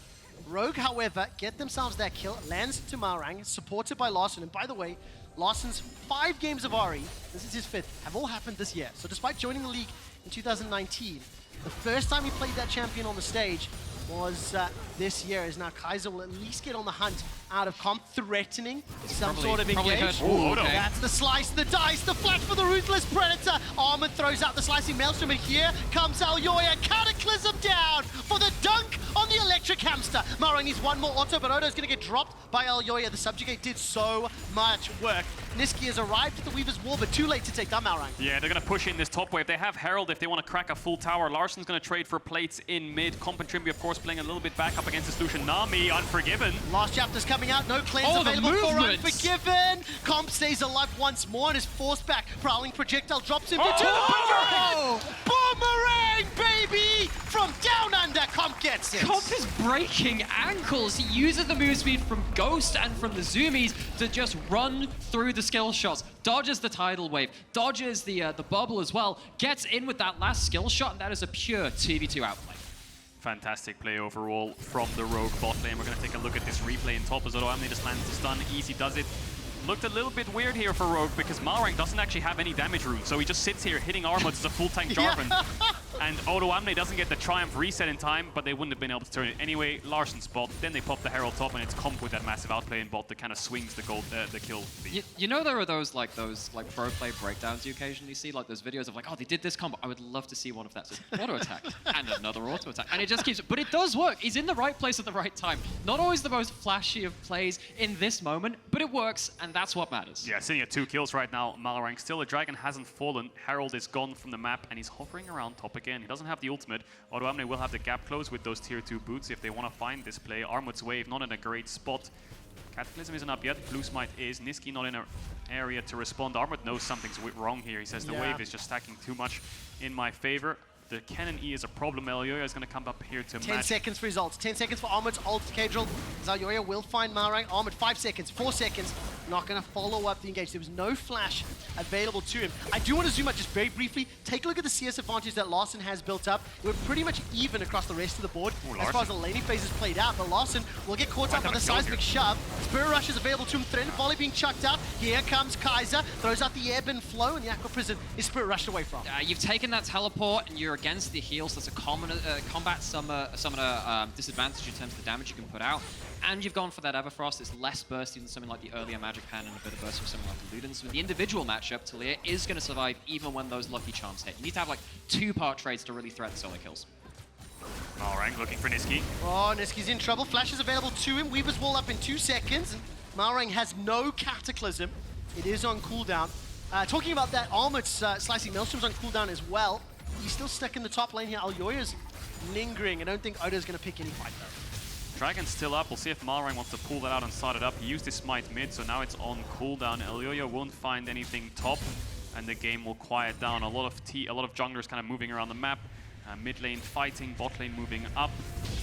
Rogue, however, get themselves that kill. Lands to Malrang, supported by Larssen. And by the way, Larsen's 5 games of Ahri, this is his 5th, have all happened this year. So despite joining the league in 2019, the first time he played that champion on the stage was this year. As now Kaiser will at least get on the hunt out of Comp, threatening some sort of engage. That's the slice, the dice, the flash for the Ruthless Predator. Armut throws out the slicing Maelstrom, and here comes Elyoya. Cataclysm down for the dunk on the Electric Hamster. Malrang needs one more auto, but Odo's going to get dropped by Elyoya. The Subjugate did so much work. Nisqy has arrived at the Weaver's Wall, but too late to take down Malrang. Yeah, they're going to push in this top wave. They have Herald if they want to crack a full tower. Larssen's going to trade for plates in mid. Comp and Trymbi, of course, playing a little bit back up against this Lucian. Nami, Unforgiven. Last chapter's coming out. No cleanse available for Unforgiven. Comp stays alive once more and is forced back. Prowling projectile drops him into the boomerang! Boomerang, baby! From down under, Comp gets it. Comp is breaking ankles. He uses the move speed from Ghost and from the Zoomies to just run through the skill shots. Dodges the tidal wave, dodges the bubble as well, gets in with that last skill shot, and that is a pure 2v2 outplay. Fantastic play overall from the Rogue bot lane. We're going to take a look at this replay in top as Odoamne just lands the stun. Easy does it. Looked a little bit weird here for Rogue because Malrang doesn't actually have any damage runes, so he just sits here hitting Armut as a full tank Jarvan. And Odoamne doesn't get the Triumph reset in time, but they wouldn't have been able to turn it anyway. Larssen's bot, then they pop the Herald top, and it's Comp with that massive outplay in bot that kind of swings the kill lead. You know there are those pro play breakdowns you occasionally see, like those videos of like, oh, they did this combo. I would love to see one of that. So auto attack and another auto attack, and it just keeps. But it does work. He's in the right place at the right time. Not always the most flashy of plays in this moment, but it works, and that's what matters. Yeah, sitting at 2 kills right now. Malrang still, the dragon hasn't fallen. Herald is gone from the map, and he's hovering around top again. He doesn't have the ultimate. Odoamne will have the gap close with those tier 2 boots if they want to find this play. Armut's wave not in a great spot. Cataclysm isn't up yet. Blue Smite is. Nisqy not in an area to respond. Armut knows something's wrong here. He says the wave is just stacking too much in my favor. The Kennen E is a problem. Elyoya is going to come up here to 10 match. seconds for his ult. 10 seconds for Armut's ult. Caedrel. Elyoya will find Malrang. Armut, 5 seconds, 4 seconds. Not going to follow up the engage. There was no flash available to him. I do want to zoom out just very briefly. Take a look at the CS advantage that Larssen has built up. We're pretty much even across the rest of the board as far as the laning phase is played out. But Larssen will get caught up by the seismic shove. Spirit Rush is available to him. Threat volley being chucked out. Here comes Kaiser. Throws out the ebb and flow, and the Aqua Prison is Spirit Rushed away from. You've taken that teleport, and you're against the heals. That's a common combat summoner disadvantage in terms of the damage you can put out. And you've gone for that Everfrost. It's less bursty than something like the earlier Magic Pan and a bit of burst from something like the Ludens. With the individual matchup, Taliyah is going to survive even when those lucky charms hit. You need to have like 2-part trades to really threaten solo kills. Malrang looking for Nisqy. Oh, Nisqy's in trouble. Flash is available to him. Weaver's Wall up in 2 seconds. And Malrang has no Cataclysm. It is on cooldown. Talking about that, Armut's Slicing Maelstrom's on cooldown as well. He's still stuck in the top lane here. Elyoya's lingering. I don't think Odo's going to pick any fight though. Dragon's still up. We'll see if Malrang wants to pull that out and start it up. He used his smite mid, so now it's on cooldown. Elyoya won't find anything top, and the game will quiet down. A lot of junglers kind of moving around the map. Mid lane fighting, bot lane moving up,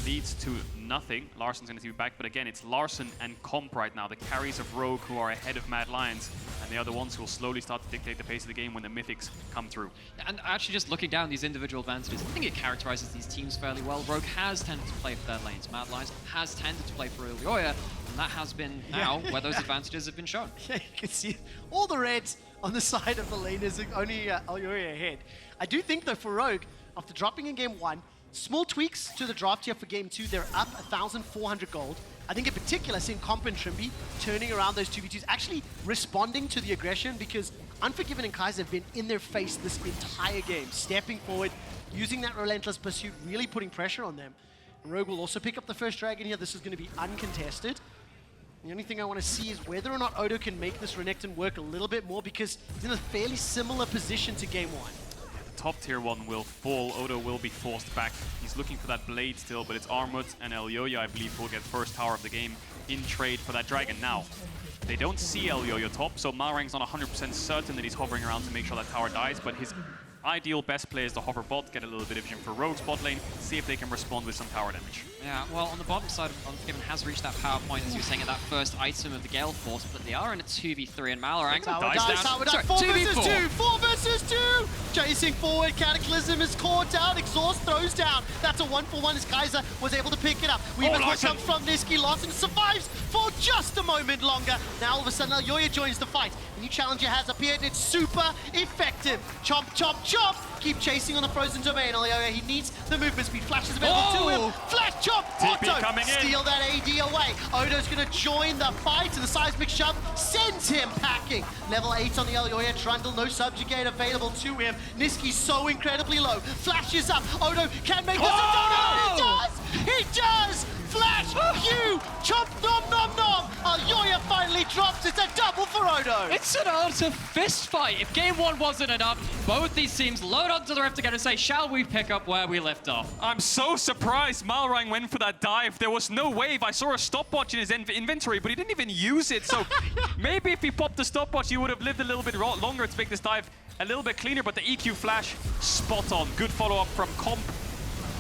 leads to nothing. Larssen's going to be back, but again, it's Larssen and Comp right now, the carries of Rogue who are ahead of Mad Lions, and they are the ones who will slowly start to dictate the pace of the game when the mythics come through. And actually just looking down these individual advantages, I think it characterizes these teams fairly well. Rogue has tended to play for their lanes. Mad Lions has tended to play for Elyoya, and that has been now where those advantages have been shown. Yeah, you can see all the reds on the side of the lane is only Elyoya ahead. I do think though for Rogue, after dropping in game 1, small tweaks to the draft here for game 2, they're up 1,400 gold. I think in particular, seeing Comp and Trymbi turning around those 2v2s, actually responding to the aggression, because Unforgiven and Kaiser have been in their face this entire game, stepping forward, using that relentless pursuit, really putting pressure on them. And Rogue will also pick up the first dragon here. This is going to be uncontested. The only thing I want to see is whether or not Odo can make this Renekton work a little bit more, because he's in a fairly similar position to game 1. Top tier 1 will fall. Odo will be forced back. He's looking for that blade still, but it's Armut and Elyoya, I believe, will get first tower of the game in trade for that dragon. Now, they don't see Elyoya top, so Malrang's not 100% certain that he's hovering around to make sure that tower dies, but his ideal best play is to hover bot, get a little bit of vision for Rogue's bot lane, see if they can respond with some tower damage. Yeah, well, on the bottom side, Unforgiven has reached that power point, as you were saying, at that first item of the Gale Force, but they are in a 2v3, and Malrang Tower dies. 4 versus 2! 4 versus 2! Chasing forward, Cataclysm is caught out, Exhaust throws down. That's a 1-for-1 as Kaiser was able to pick it up. Weaver's Wall comes from Nisqy. Larssen survives for just a moment longer. Now all of a sudden, Elyoya joins the fight. A new challenger has appeared, and it's super effective. Chomp, chomp, chomp! Keep chasing on the frozen domain, Elyoya. He needs the movement speed. Flash is available to him. Flash, chomp, Auto! Steal that AD away. Odo's going to join the fight, and the seismic shove sends him packing. Level 8 on the Elyoya. Trundle, no subjugate available to him. Nisqy so incredibly low. Flash is up. Odo can make this a donut. He does! He does! Flash, you, chomp, nom, nom, nom. Elyoya finally drops. It's a double for Odo. It's an utter fist fight. If game 1 wasn't enough, both these teams load onto the rift together and say, shall we pick up where we left off? I'm so surprised Malrang went for that dive. There was no wave. I saw a stopwatch in his inventory, but he didn't even use it. So maybe if he popped the stopwatch, he would have lived a little bit longer to make this dive a little bit cleaner, but the EQ flash, spot on. Good follow-up from Comp.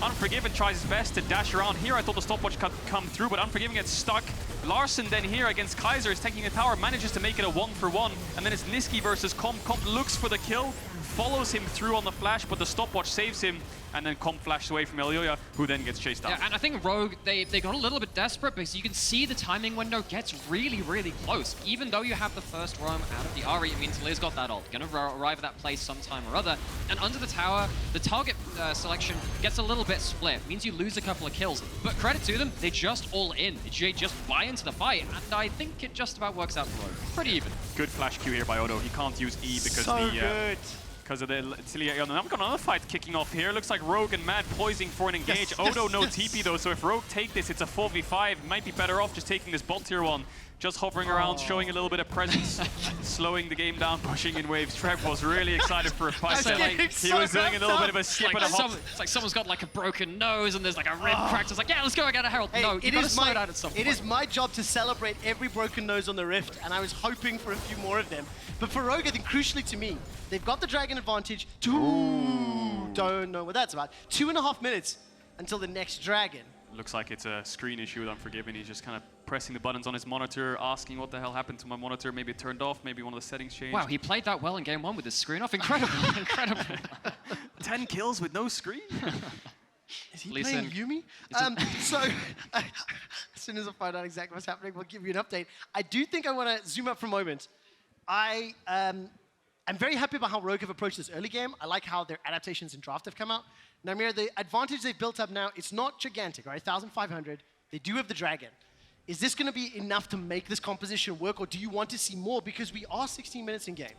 Unforgiven tries his best to dash around. Here I thought the stopwatch could come through, but Unforgiven gets stuck. Larssen then here against Kaiser is taking the tower, manages to make it a 1-for-1, and then it's Nisqy versus Comp. Comp looks for the kill, follows him through on the flash, but the stopwatch saves him, and then Comp flashes away from Elyoya, who then gets chased out. Yeah, and I think Rogue, they got a little bit desperate because you can see the timing window gets really, really close. Even though you have the first roam out of the Ahri, it means Taliyah's got that ult. Gonna arrive at that place sometime or other. And under the tower, the target selection gets a little bit split. Means you lose a couple of kills. But credit to them, they just all in. They just buy into the fight, and I think it just about works out for Rogue. Pretty even. Good flash Q here by Odo. He can't use E because because of the Taliyah. I've got another fight kicking off here. Looks like Rogue and Mad poising for an engage. Odo no TP though, so if Rogue take this, it's a 4v5. Might be better off just taking this bot tier 1. Just hovering around, showing a little bit of presence, slowing the game down, pushing in waves. Trev was really excited for a fight. He was doing a little bit of a skip and a hop. It's like someone's got like a broken nose and there's like a rib cracked. It's like, yeah, let's go, I got a Herald. Hey, no, you gotta slow down at some point. It is my job to celebrate every broken nose on the Rift, and I was hoping for a few more of them. But for Rogue, I think crucially to me, they've got the Dragon advantage. Don't know what that's about. 2.5 minutes until the next Dragon. Looks like it's a screen issue with Unforgiven. He's just kind of pressing the buttons on his monitor, asking what the hell happened to my monitor. Maybe it turned off, maybe one of the settings changed. Wow, he played that well in game 1 with his screen off. Incredible, incredible. 10 kills with no screen? Is he playing Yuumi? As soon as I find out exactly what's happening, we'll give you an update. I do think I want to zoom up for a moment. I'm very happy about how Rogue have approached this early game. I like how their adaptations in draft have come out. Nymaera, the advantage they've built up now, it's not gigantic, right? 1,500. They do have the Dragon. Is this going to be enough to make this composition work, or do you want to see more? Because we are 16 minutes in game.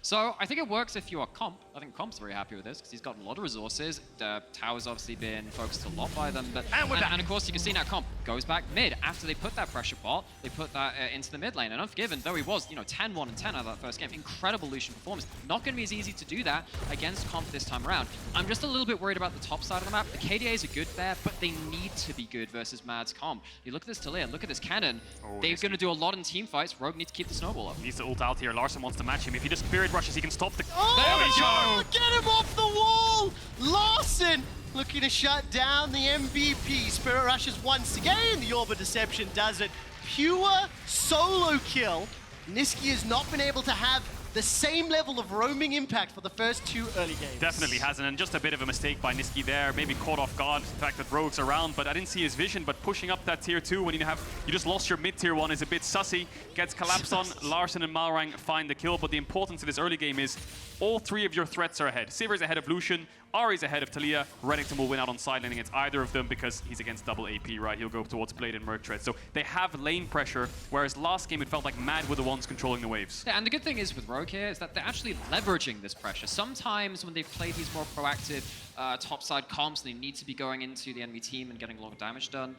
So I think it works if you are Comp. I think Comp's very happy with this because he's got a lot of resources. The tower's obviously been focused a lot by them. But, and of course, you can see now Comp goes back mid. After they put that pressure bot, they put that into the mid lane. And Unforgiven, though he was 10-1 and 10 out of that first game, incredible Lucian performance. Not going to be as easy to do that against Comp this time around. I'm just a little bit worried about the top side of the map. The KDAs are good there, but they need to be good versus Mad's Comp. You look at this Taliyah, look at this Kennen. They're going to do a lot in team fights. Rogue needs to keep the snowball up. He needs to ult out here. Larssen wants to match him. If he just spirit rushes, he can stop the... There we go! Get him off the wall! Larssen looking to shut down the MVP. Spirit rushes once again. The Orb of Deception does it. Pure solo kill. Nisqy has not been able to have the same level of roaming impact for the first 2 early games. Definitely hasn't, and just a bit of a mistake by Nisqy there. Maybe caught off guard, the fact that Rogue's around, but I didn't see his vision. But pushing up that tier 2 when you just lost your mid tier 1 is a bit sussy. Gets collapsed on. Larssen and Malrang find the kill, but the importance of this early game is all 3 of your threats are ahead. Sivir's ahead of Lucian, Ahri's ahead of Taliyah. Renekton will win out on side lane against either of them because he's against double AP, right? He'll go towards Blade and Merc Tread. So they have lane pressure, whereas last game it felt like Mad were the ones controlling the waves. Yeah, and the good thing is with Rogue here is that they're actually leveraging this pressure. Sometimes when they've played these more proactive topside comps and they need to be going into the enemy team and getting a lot of damage done,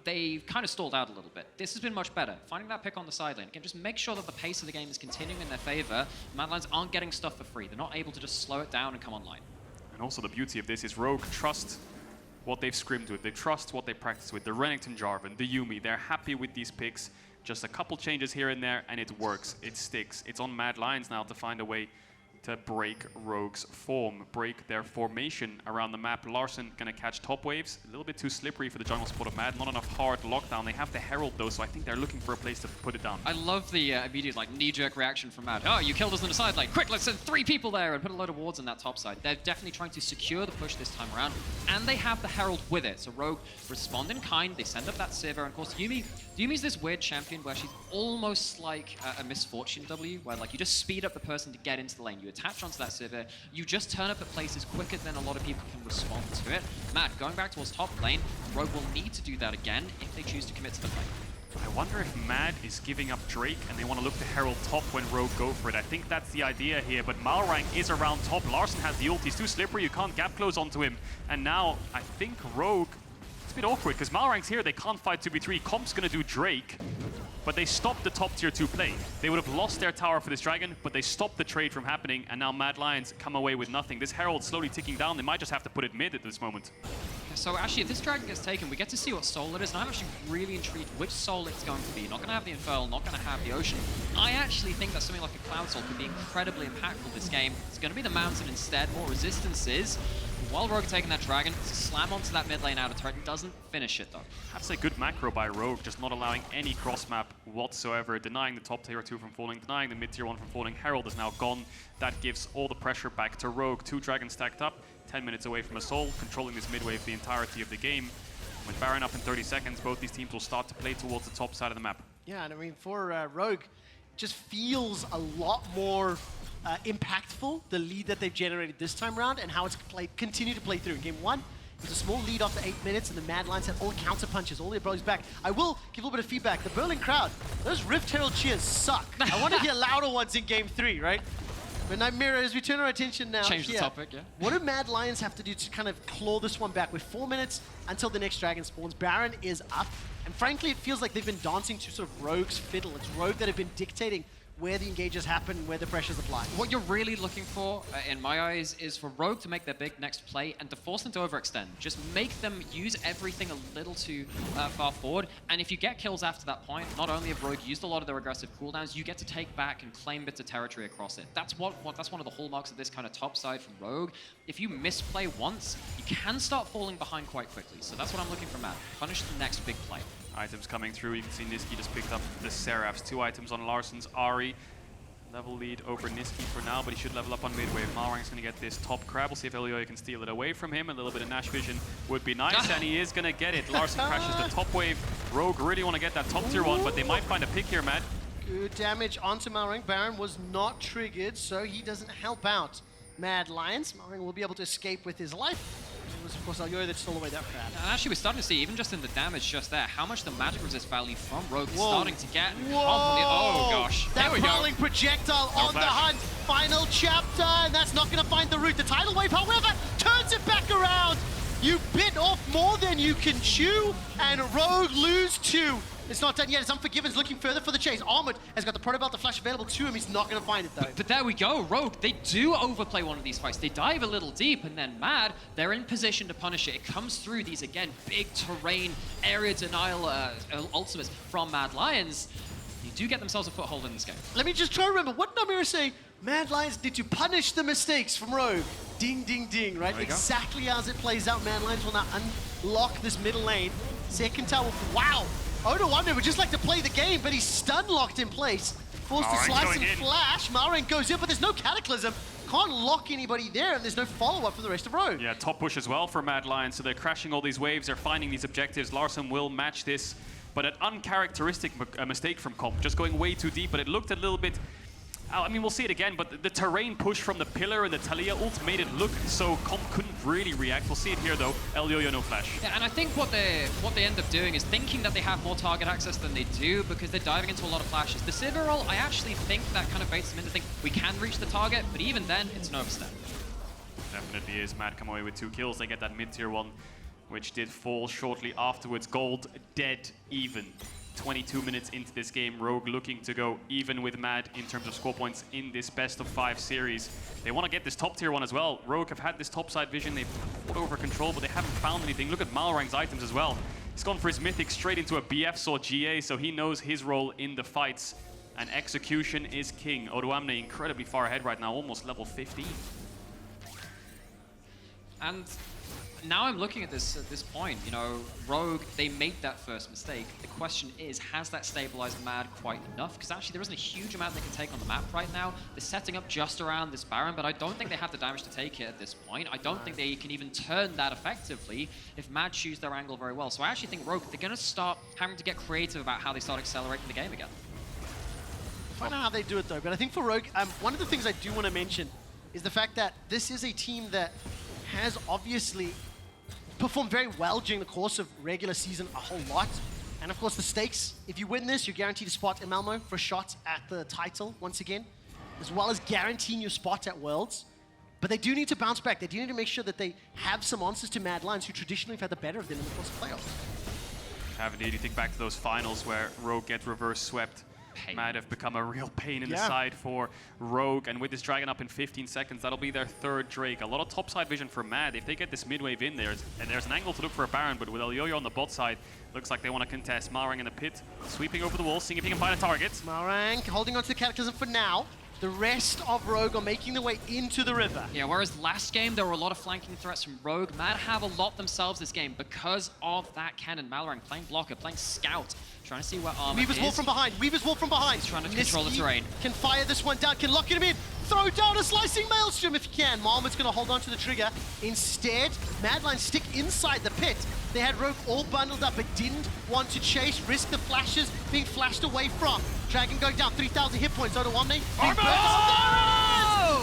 they've kind of stalled out a little bit. This has been much better. Finding that pick on the side lane. Again, just make sure that the pace of the game is continuing in their favor. Mad Lions aren't getting stuff for free. They're not able to just slow it down and come online. And also the beauty of this is Rogue trust what they've scrimmed with. They trust what they practice with. The Renekton Jarvan, the Yuumi, they're happy with these picks. Just a couple changes here and there, and it works. It sticks. It's on Mad Lions now to find a way to break Rogue's form, break their formation around the map. Larssen gonna catch top waves. A little bit too slippery for the jungle spot of Mad. Not enough hard lockdown. They have the Herald though, so I think they're looking for a place to put it down. I love the immediate knee-jerk reaction from Mad. Oh, you killed us on the side lane. Quick, let's send 3 people there and put a load of wards on that top side. They're definitely trying to secure the push this time around, and they have the Herald with it. So Rogue respond in kind. They send up that Sivir, and of course Yuumi's this weird champion where she's almost like a misfortune W, where you just speed up the person to get into the lane. You attach onto that Sivir. You just turn up at places quicker than a lot of people can respond to it. Mad, going back towards top lane, Rogue will need to do that again if they choose to commit to the fight. I wonder if Mad is giving up Drake and they want to look to Herald top when Rogue go for it. I think that's the idea here, but Malrang is around top. Larssen has the ult. He's too slippery. You can't gap close onto him. And now I think Rogue, it's a bit awkward because Malrang's here. They can't fight 2v3. Comp's going to do Drake. But they stopped the top tier 2 play. They would have lost their tower for this dragon, but they stopped the trade from happening, and now Mad Lions come away with nothing. This Herald slowly ticking down. They might just have to put it mid at this moment. So actually, if this dragon gets taken, we get to see what soul it is, and I'm actually really intrigued which soul it's going to be. Not going to have the Infernal, not going to have the Ocean. I actually think that something like a Cloud Soul could be incredibly impactful this game. It's going to be the Mountain instead, more resistances. While Rogue taking that dragon, slam onto that mid lane outer turret, doesn't finish it though. That's a good macro by Rogue, just not allowing any cross map whatsoever, denying the top tier 2 from falling, denying the mid tier 1 from falling. Herald is now gone. That gives all the pressure back to Rogue. 2 dragons stacked up, 10 minutes away from a soul, controlling this mid wave the entirety of the game. With Baron up in 30 seconds, both these teams will start to play towards the top side of the map. Yeah, and I mean, for Rogue, just feels a lot more impactful the lead that they've generated this time around and how it's continued to play through. In game 1, it was a small lead after 8 minutes, and the Mad Lions had all counter punches, all their brothers back. I will give a little bit of feedback. The Berlin crowd, those Rift Herald cheers suck. I want to hear louder ones in game 3, right? But Nymaera, as we turn our attention now Change here, the topic, yeah. what do Mad Lions have to do to kind of claw this one back? With 4 minutes until the next dragon spawns, Baron is up, and frankly, it feels like they've been dancing to sort of Rogue's fiddle. It's Rogue that have been dictating where the engages happen, where the pressures apply. What you're really looking for, in my eyes, is for Rogue to make their big next play and to force them to overextend. Just make them use everything a little too far forward. And if you get kills after that point, not only have Rogue used a lot of their aggressive cooldowns, you get to take back and claim bits of territory across it. That's that's one of the hallmarks of this kind of top side from Rogue. If you misplay once, you can start falling behind quite quickly. So that's what I'm looking for, Matt. Punish the next big play. Items coming through. You can see Nisqy just picked up the Seraphs. 2 items on Larssen's Ahri. Level lead over Nisqy for now, but he should level up on mid wave. Malrang's going to get this top crab. We'll see if Elyoya can steal it away from him. A little bit of Nash vision would be nice, and he is going to get it. Larssen crashes the top wave. Rogue really want to get that top tier 1, but they might find a pick here, Matt. Good damage onto Malrang. Baron was not triggered, so he doesn't help out Mad Lions. Malrang will be able to escape with his life. It was, of course, Elyoya that stole away that crab. And actually, we're starting to see, even just in the damage just there, how much the magic resist value from Rogue is starting to get. Oh, gosh. That There we go. hurling projectile on the hunt. Final chapter, and that's not going to find the root. The tidal wave, however, turns it back around. You bit off more than you can chew, and Rogue lose 2. It's not done yet. It's Unforgiven's looking further for the chase. Armut has got the Proto Belt, the flash available to him. He's not going to find it, though. But there we go. Rogue, they do overplay one of these fights. They dive a little deep, and then Mad, they're in position to punish it. It comes through these, again, big terrain, area denial ultimates from Mad Lions. They do get themselves a foothold in this game. Let me just try to remember. What did Nymaera say? Mad Lions need to punish the mistakes from Rogue. Ding, ding, ding, right? Exactly as it plays out, Mad Lions will now unlock this middle lane. Second tower, wow! Odoamne would just like to play the game, but he's stun-locked in place. Forced to slice and flash. Malrang goes in, but there's no Cataclysm. Can't lock anybody there, and there's no follow-up for the rest of Rogue. Yeah, top push as well for Mad Lions, so they're crashing all these waves, they're finding these objectives. Larssen will match this, but an uncharacteristic mistake from Comp, just going way too deep, but it looked a little bit... I mean, we'll see it again, but the terrain push from the pillar and the Taliyah ult made it look so Comp couldn't really react. We'll see it here, though. Elyoya, no flash. Yeah, and I think what they end up doing is thinking that they have more target access than they do because they're diving into a lot of flashes. The Sivir ult, I actually think that kind of baits them into thinking we can reach the target, but even then, it's an overstep. Definitely is. Mad come away with 2 kills. They get that mid-tier 1, which did fall shortly afterwards. Gold dead even. 22 minutes into this game, Rogue looking to go even with Mad in terms of score points in this best of 5 series. They want to get this top tier 1 as well. Rogue have had this top side vision, they've put over control, but they haven't found anything. Look at Malrang's items as well. He's gone for his mythic straight into a BF saw GA, so he knows his role in the fights. And execution is king. Odoamne incredibly far ahead right now, almost level 15. And now I'm looking at this point, you know, Rogue, they made that first mistake. The question is, has that stabilized Mad quite enough? Because actually there isn't a huge amount they can take on the map right now. They're setting up just around this Baron, but I don't think they have the damage to take it at this point. I don't think they can even turn that effectively if Mad choose their angle very well. So I actually think Rogue, they're going to start having to get creative about how they start accelerating the game again. I don't know how they do it though, but I think for Rogue, one of the things I do want to mention is the fact that this is a team that has obviously performed very well during the course of regular season a whole lot. And of course the stakes, if you win this, you're guaranteed a spot in Malmo for a shot at the title once again, as well as guaranteeing your spot at Worlds. But they do need to bounce back. They do need to make sure that they have some answers to Mad Lions, who traditionally have had the better of them in the course of playoffs. Have indeed. You think back to those finals where Rogue get reverse swept. Mad have become a real pain in the side for Rogue, and with this Dragon up in 15 seconds, that'll be their 3rd Drake. A lot of topside vision for Mad. If they get this mid-wave in there, and there's an angle to look for a Baron, but with Elyoya on the bot side, looks like they want to contest. Malrang in the pit, sweeping over the wall, seeing if he can find a target. Malrang holding on to the Cataclysm for now. The rest of Rogue are making their way into the river. Yeah, whereas last game, there were a lot of flanking threats from Rogue. Mad have a lot themselves this game because of that Kennen. Malrang playing blocker, playing scout, trying to see where Armut Weaver's is. Wall from behind, Weaver's Wall from behind. He's trying to control the terrain. Can fire this one down, can lock him in. Throw down a slicing maelstrom if he can. Marmot's going to hold on to the trigger. Instead, Mad Lions stick inside the pit. They had Rogue all bundled up, but didn't want to chase, risk the flashes being flashed away from. Dragon going down, 3,000 hit points. Odoamne.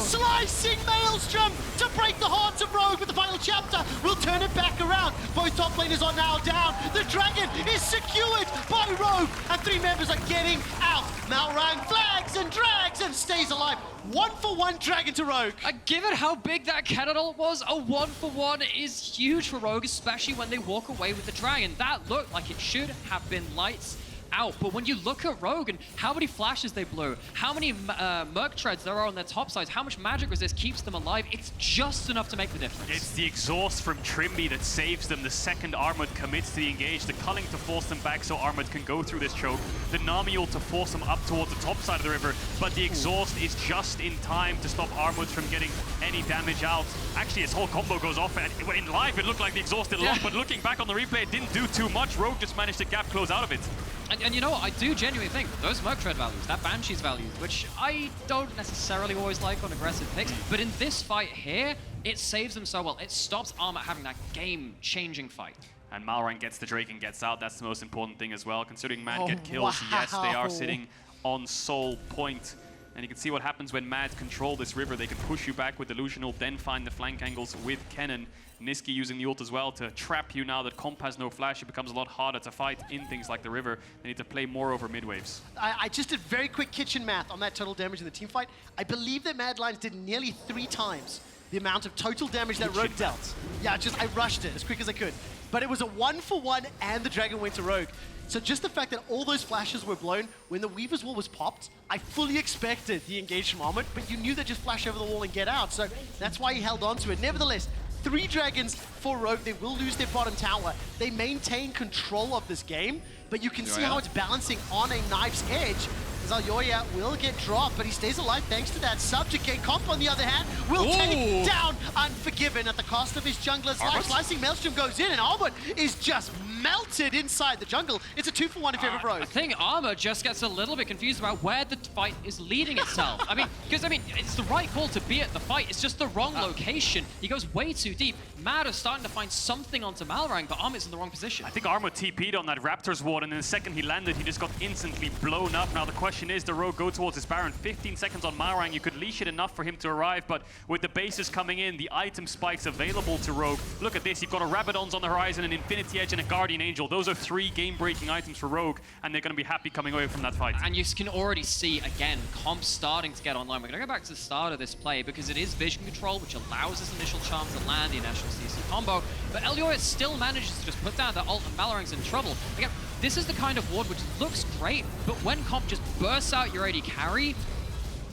Slicing Maelstrom to break the hearts of Rogue, but the final chapter will turn it back around. Both top laners are now down. The dragon is secured by Rogue, and 3 members are getting out. Malrang flags and drags and stays alive. 1-for-1 dragon to Rogue. Given how big that Caedrel was, a 1-for-1 is huge for Rogue, especially when they walk away with the dragon. That looked like it should have been lights out. But when you look at Rogue and how many flashes they blew, how many Merc Treads there are on their top sides, how much magic resist keeps them alive, it's just enough to make the difference. It's the exhaust from Trymbi that saves them. The second Armut commits to the engage, the culling to force them back so Armut can go through this choke, the Nami ult to force them up towards the top side of the river, but the exhaust is just in time to stop Armut from getting any damage out. Actually, his whole combo goes off, and in live it looked like the exhaust did a lot, but looking back on the replay, it didn't do too much. Rogue just managed to gap close out of it. And you know what, I do genuinely think those Merc Tread values, that Banshee's values, which I don't necessarily always like on aggressive picks, but in this fight here, it saves them so well. It stops Armut having that game-changing fight. And Malrang gets the Drake and gets out. That's the most important thing as well. Considering Mad get kills, yes, they are sitting on soul point. And you can see what happens when Mad control this river. They can push you back with the Lucian ult, then find the flank angles with Kennen. Nisqy using the ult as well to trap you now that Comp has no flash. It becomes a lot harder to fight in things like the river. They need to play more over mid waves. I just did very quick kitchen math on that total damage in the team fight. I believe that Mad Lions did nearly 3 times the amount of total damage that Rogue dealt. Yeah, I rushed it as quick as I could. But it was a 1-for-1 and the dragon went to Rogue. So just the fact that all those flashes were blown when the Weaver's Wall was popped, I fully expected the engage from Armut, but you knew they'd just flash over the wall and get out. So that's why he held on to it. Nevertheless, 3 dragons for Rogue. They will lose their bottom tower. They maintain control of this game, but you can see how it's balancing on a knife's edge. Elyoya will get dropped, but he stays alive thanks to that subjugate. Comp, on the other hand, will take down Unforgiven at the cost of his jungler's life. Slicing Maelstrom goes in, and Armut is just melted inside the jungle. It's a 2-for-1 in favor of Rogue. I think Armut just gets a little bit confused about where the fight is leading itself. Because it's the right call to be at the fight. It's just the wrong location. He goes way too deep. Mad is starting to find something onto Malrang, but Armut's in the wrong position. I think Armut TP'd on that Raptors ward, and then the second he landed, he just got instantly blown up. Now the question is, the Rogue go towards his Baron. 15 seconds on Malrang. You could leash it enough for him to arrive, but with the bases coming in, the item spikes available to Rogue. Look at this. You've got a Rabadon's on the horizon, an Infinity Edge, and a Guardian Angel. Those are 3 game-breaking items for Rogue, and they're going to be happy coming away from that fight. And you can already see, again, Comp starting to get online. We're going to go back to the start of this play because it is vision control, which allows this initial charm to land the initial CC combo. But Elyoya still manages to just put down that ult, and Malrang's in trouble. Again, this is the kind of ward which looks great, but when Comp just bursts out your AD carry,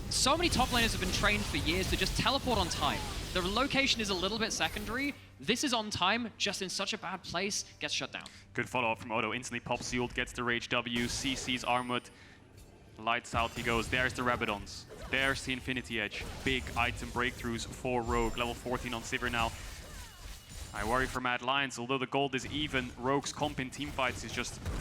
so many top laners have been trained for years to just teleport on time. The location is a little bit secondary. This is on time, just in such a bad place, gets shut down. Good follow-up from Odo. Instantly pops the ult, gets the Rage W, CC's Armut. Lights out he goes. There's the Rabadons. There's the Infinity Edge. Big item breakthroughs for Rogue. Level 14 on Sivir now. I worry for Mad Lions, although the gold is even. Rogue's comp in teamfights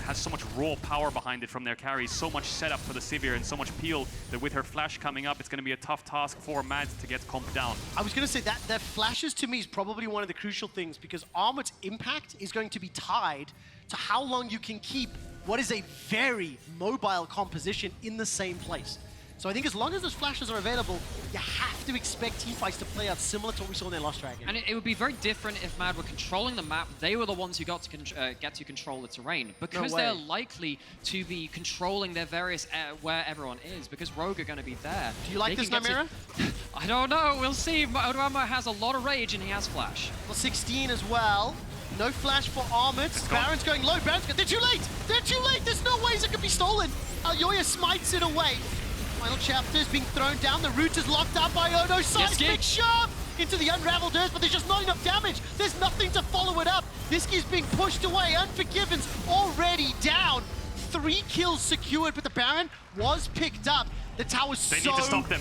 has so much raw power behind it from their carries, so much setup for the Sivir and so much peel that with her flash coming up, it's going to be a tough task for Mad to get comp down. I was going to say that flashes to me is probably one of the crucial things because Armut's impact is going to be tied to how long you can keep what is a very mobile composition in the same place. So I think as long as those flashes are available, you have to expect teamfights to play out similar to what we saw in their Lost Dragon. And it would be very different if Mad were controlling the map. They were the ones who got to get to control the terrain. Because they're likely to be controlling their various where everyone is, because Rogue are going to be there. Do you like this, Nymaera? I don't know. We'll see. Odoamne has a lot of rage and he has flash. Well, 16 as well. No flash for Armut. Baron's going low. Baron's going... They're too late! They're too late! There's no ways it can be stolen! Elyoya smites it away. Final chapter is being thrown down. The root is locked up by Odo. Seismic shove into the unraveled earth, but there's just not enough damage. There's nothing to follow it up. Nisqy is being pushed away. Unforgiven's already down. 3 kills secured, but the Baron was picked up. The tower's so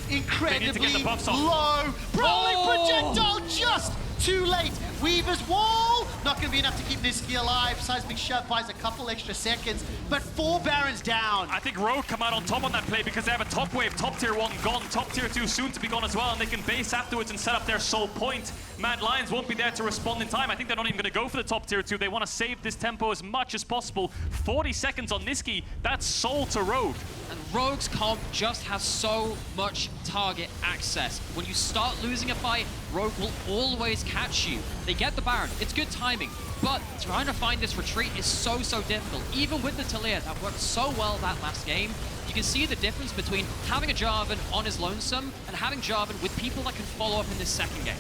incredibly low. Brawling projectile just too late. Weaver's wall, not going to be enough to keep Nisqy alive. Seismic Shove buys a couple extra seconds, but 4 Barons down. I think Rogue come out on top on that play because they have a top wave, top tier 1 gone, top tier 2 soon to be gone as well, and they can base afterwards and set up their soul point. Mad Lions won't be there to respond in time. I think they're not even going to go for the top tier 2. They want to save this tempo as much as possible. 40 seconds on Nisqy, that's soul to Rogue. And Rogue's comp just has so much target access. When you start losing a fight, Rogue will always catch you. They get the Baron, it's good timing, but trying to find this retreat is so difficult. Even with the Taliyah that worked so well that last game, you can see the difference between having a Jarvan on his lonesome and having Jarvan with people that can follow up in this second game.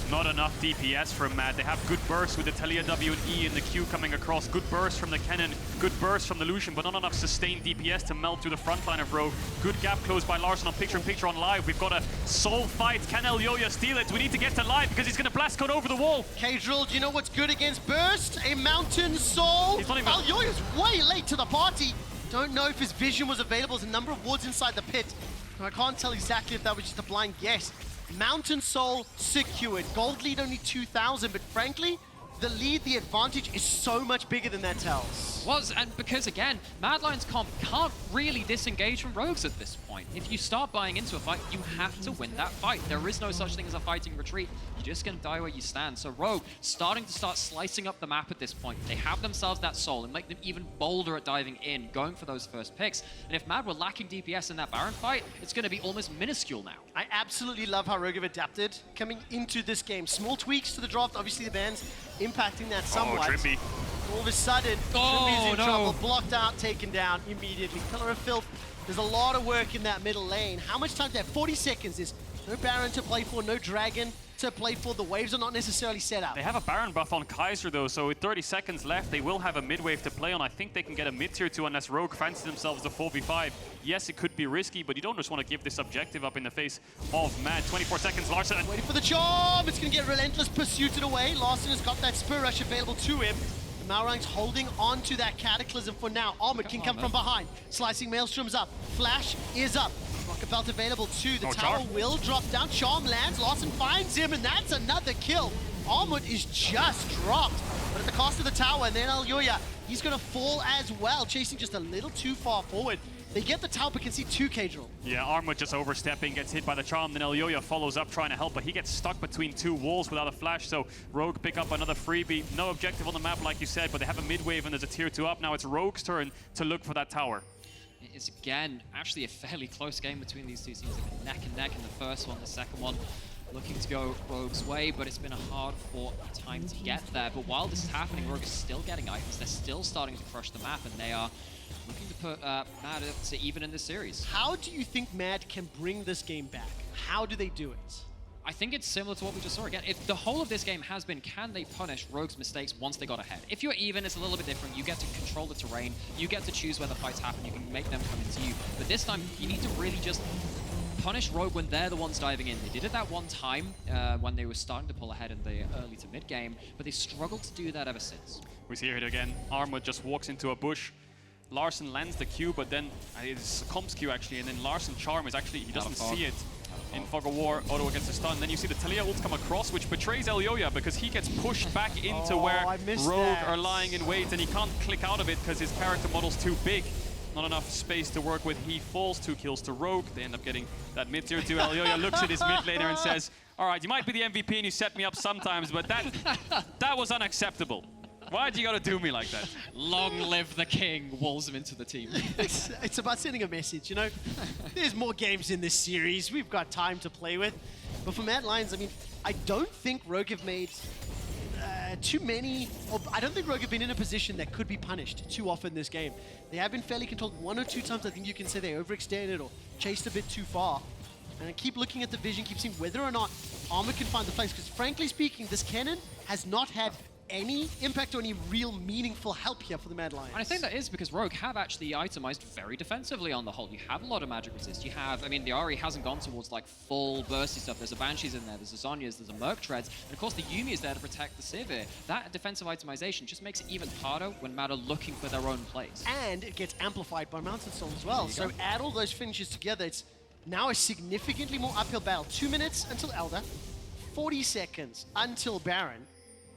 Not enough DPS from Mad. They have good bursts with the Taliyah W and E and the Q coming across. Good bursts from the Kennen, good bursts from the Lucian, but not enough sustained DPS to melt through the front line of Rogue. Good gap closed by Larssen on picture-in-picture on live. We've got a soul fight. Can Elyoya steal it? We need to get to live because he's going to blast code over the wall. Caedrel, do you know what's good against burst? A mountain soul. He's not even... Elyoya's way late to the party. Don't know if his vision was available. There's a number of wards inside the pit. I can't tell exactly if that was just a blind guess. Mountain Soul secured. Gold lead only 2,000, but frankly, the lead, the advantage is so much bigger than that tells. Was, and because again, Mad Lions comp can't really disengage from Rogues at this point. If you start buying into a fight, you have to win that fight. There is no such thing as a fighting retreat. You're just gonna die where you stand. So Rogue starting to slicing up the map at this point. They have themselves that soul and make them even bolder at diving in, going for those first picks. And if Mad were lacking DPS in that Baron fight, it's gonna be almost minuscule now. I absolutely love how Rogue have adapted coming into this game. Small tweaks to the draft, obviously the bans impacting that somewhat. Oh, Trymbi. All of a sudden, Trymbi's in trouble, blocked out, taken down immediately. Pillar of Filth, there's a lot of work in that middle lane. How much time do they have? 40 seconds. There's no Baron to play for, no Dragon to play for. The waves are not necessarily set up. They have a Baron buff on Kaiser though, so with 30 seconds left, they will have a mid wave to play on. I think they can get a mid tier 2 unless Rogue fancies themselves a 4v5. Yes, it could be risky, but you don't just want to give this objective up in the face of Mad. 24 seconds, Larssen. Waiting for the charm. It's going to get relentless pursued away. Larssen has got that Spur Rush available to him. Malrang's holding on to that Cataclysm for now. Armut can come from behind. Slicing Maelstrom's up. Flash is up. Rocket Belt available too. The tower will drop down. Charm lands. Larssen finds him, and that's another kill. Armut is just dropped, but at the cost of the tower. And then Elyoya, he's going to fall as well, chasing just a little too far forward. They get the tower, but can see 2 Caedrel. Yeah, Armut just overstepping, gets hit by the charm, then Elyoya follows up trying to help, but he gets stuck between 2 walls without a flash, so Rogue pick up another freebie. No objective on the map, like you said, but they have a mid wave and there's a tier 2 up. Now it's Rogue's turn to look for that tower. It's again, actually a fairly close game between these two teams. They've been neck and neck in the first one, the second one looking to go Rogue's way, but it's been a hard-fought time to get there. But while this is happening, Rogue is still getting items. They're still starting to crush the map, and they are looking to put Mad up to even in this series. How do you think Mad can bring this game back? How do they do it? I think it's similar to what we just saw again. If the whole of this game has been, can they punish Rogue's mistakes once they got ahead? If you're even, it's a little bit different. You get to control the terrain. You get to choose where the fights happen. You can make them come into you. But this time, you need to really just punish Rogue when they're the ones diving in. They did it that one time when they were starting to pull ahead in the early to mid game, but they struggled to do that ever since. We see it again. Armut just walks into a bush. Larssen lands the Q, but then it's Comp's Q actually, and then Larssen charm is actually, he doesn't see it. In Fog of War, Odo gets a stun. Then you see the Taliyah ult come across, which betrays Elyoya because he gets pushed back into where Rogue are lying in wait, and he can't click out of it because his character model's too big. Not enough space to work with. He falls, 2 kills to Rogue. They end up getting that mid tier 2. Elyoya looks at his mid laner and says, all right, you might be the MVP and you set me up sometimes, but that was unacceptable. Why'd you gotta do me like that? Long live the king, walls him into the team. It's about sending a message, you know? There's more games in this series. We've got time to play with. But for Mad Lions, I mean, I don't think Rogue have made too many, or I don't think Rogue have been in a position that could be punished too often this game. They have been fairly controlled 1 or 2 times. I think you can say they overextended or chased a bit too far. And I keep looking at the vision, keep seeing whether or not Armut can find the place. Because frankly speaking, this Kennen has not had any impact or any real meaningful help here for the Mad Lions. And I think that is because Rogue have actually itemized very defensively on the whole. You have a lot of magic resist. You have, I mean, the Ahri hasn't gone towards like full bursty stuff. There's a Banshees in there, there's a Zhonya's, there's a Merc Treads, and of course the Yuumi is there to protect the Sivir. That defensive itemization just makes it even harder when Mad are looking for their own place. And it gets amplified by Mountain Soul as well. So add all those finishes together, it's now a significantly more uphill battle. 2 minutes until Elder. 40 seconds until Baron.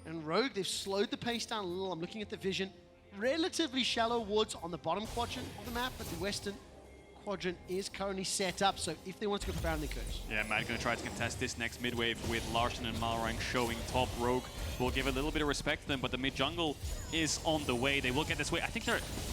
And Rogue, they've slowed the pace down a little. I'm looking at the vision. Relatively shallow woods on the bottom quadrant of the map, but the western quadrant is currently set up, so if they want to go for Baron, they could. Yeah, Matt going to try to contest this next mid wave with Larssen and Malrang showing top. Rogue will give a little bit of respect to them, but the mid jungle is on the way. They will get this way. I think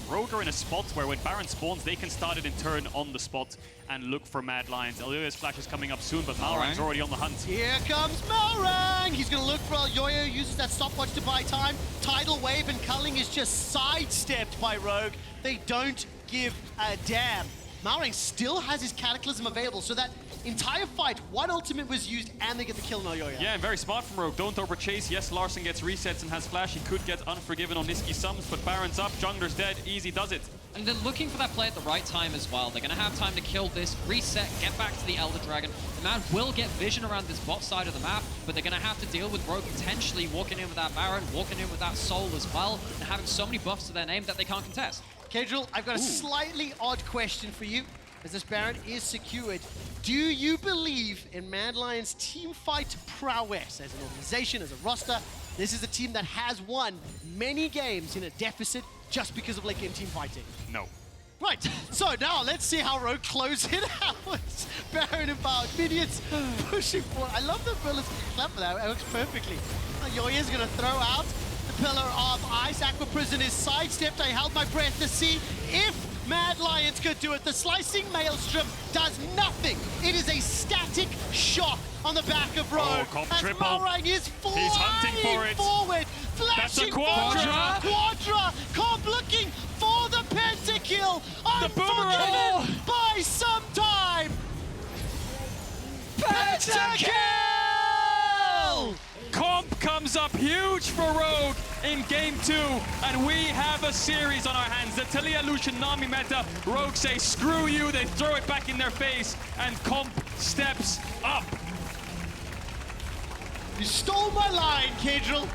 Rogue are in a spot where when Baron spawns, they can start it in turn on the spot and look for Mad Lions. Elyoya's flash is coming up soon, but Malrang's already on the hunt. Here comes Malrang! He's going to look for Elyoya, uses that stopwatch to buy time. Tidal wave and culling is just sidestepped by Rogue. They don't give a damn. Malrang still has his Cataclysm available, so that entire fight, one ultimate was used and they get the kill on Elyoya. Yeah, and very smart from Rogue. Don't overchase. Yes, Larssen gets resets and has flash. He could get Unforgiven on Nisqy Sums, but Baron's up, jungler's dead. Easy does it. And they're looking for that play at the right time as well. They're going to have time to kill this, reset, get back to the Elder Dragon. The man will get vision around this bot side of the map, but they're going to have to deal with Rogue potentially walking in with that Baron, walking in with that Soul as well, and having so many buffs to their name that they can't contest. Caedrel, I've got a slightly odd question for you. As this Baron is secured, do you believe in Mad Lions' team fight prowess as an organization, as a roster? This is a team that has won many games in a deficit just because of late game team fighting. No. Right, so now let's see how Rogue close it out. Baron empowered minions pushing forward. I love the bullets clever there, it works perfectly. Elyoya's gonna throw out the Pillar of Ice. Aqua Prison is sidestepped. I held my breath to see if Mad Lions could do it. The slicing Maelstrom does nothing. It is a static shock on the back of Rogue. Oh, comp as triple. Malrang is He's hunting for it. forward, That's a flashing Quadra. Quadra. Comp looking for the pentakill. The boomerang. Unforgiven by some time. Pentakill! Comp comes up huge for Rogue in game 2, and we have a series on our hands. The Taliyah Lucian Nami meta. Rogue say screw you, they throw it back in their face, and Comp steps up. You stole my line, Caedrel.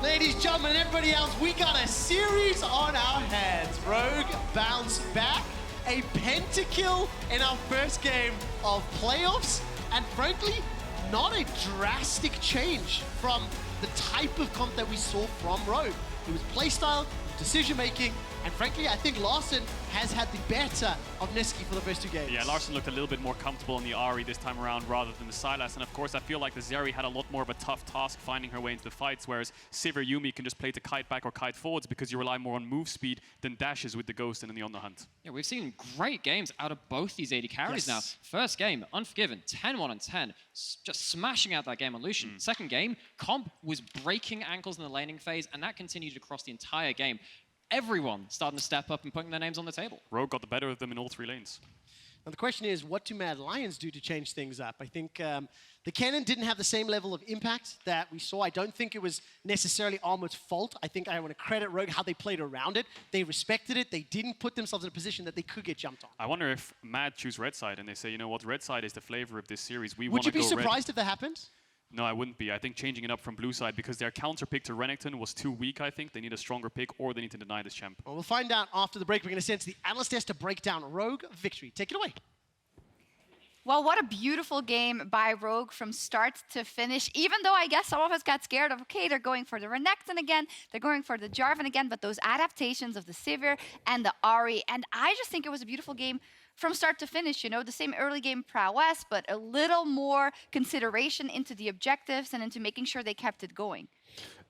Ladies, gentlemen, and everybody else, we got a series on our hands. Rogue bounce back, a pentakill in our first game of playoffs, and frankly, not a drastic change from the type of comp that we saw from Rogue. It was playstyle, decision-making, and frankly, I think Larssen has had the better of Nisqy for the first 2 games. Yeah, Larssen looked a little bit more comfortable on the Ahri this time around rather than the Sylas, and of course I feel like the Zeri had a lot more of a tough task finding her way into the fights, whereas Sivir Yuumi can just play to kite back or kite forwards because you rely more on move speed than dashes with the Ghost and in the On the Hunt. Yeah, we've seen great games out of both these AD carries now. First game, Unforgiven, 10-1 and 10, just smashing out that game on Lucian. Second game, Comp was breaking ankles in the laning phase, and that continued across the entire game. Everyone starting to step up and putting their names on the table. Rogue got the better of them in all 3 lanes. Now the question is, what do Mad Lions do to change things up? I think the Kennen didn't have the same level of impact that we saw. I don't think it was necessarily Armut's fault. I think I want to credit Rogue how they played around it. They respected it. They didn't put themselves in a position that they could get jumped on. I wonder if Mad choose red side and they say, you know what, red side is the flavor of this series. We Would want you to go be surprised red. if that happened? No, I wouldn't be. I think changing it up from blue side because their counter pick to Renekton was too weak, I think. They need a stronger pick or they need to deny this champ. Well, we'll find out after the break. We're going to send to the Analyst desk to break down Rogue victory. Take it away. Well, what a beautiful game by Rogue from start to finish, even though I guess some of us got scared of, okay, they're going for the Renekton again, they're going for the Jarvan again, but those adaptations of the Sivir and the Ahri, and I just think it was a beautiful game from start to finish, you know, the same early game prowess, but a little more consideration into the objectives and into making sure they kept it going.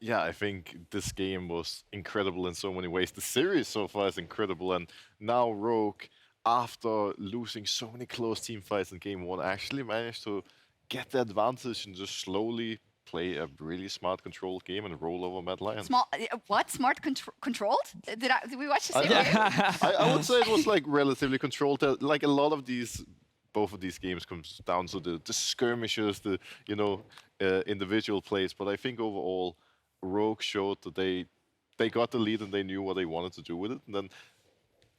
Yeah, I think this game was incredible in so many ways. The series so far is incredible, and now Rogue, after losing so many close team fights in game 1, actually managed to get the advantage and just slowly play a really smart controlled game and roll over Mad Lions. What? Smart controlled? Did we watch the same game? I would say it was like relatively controlled. Like a lot of these, both of these games comes down to the skirmishes, the individual plays. But I think overall, Rogue showed that they got the lead and they knew what they wanted to do with it. And then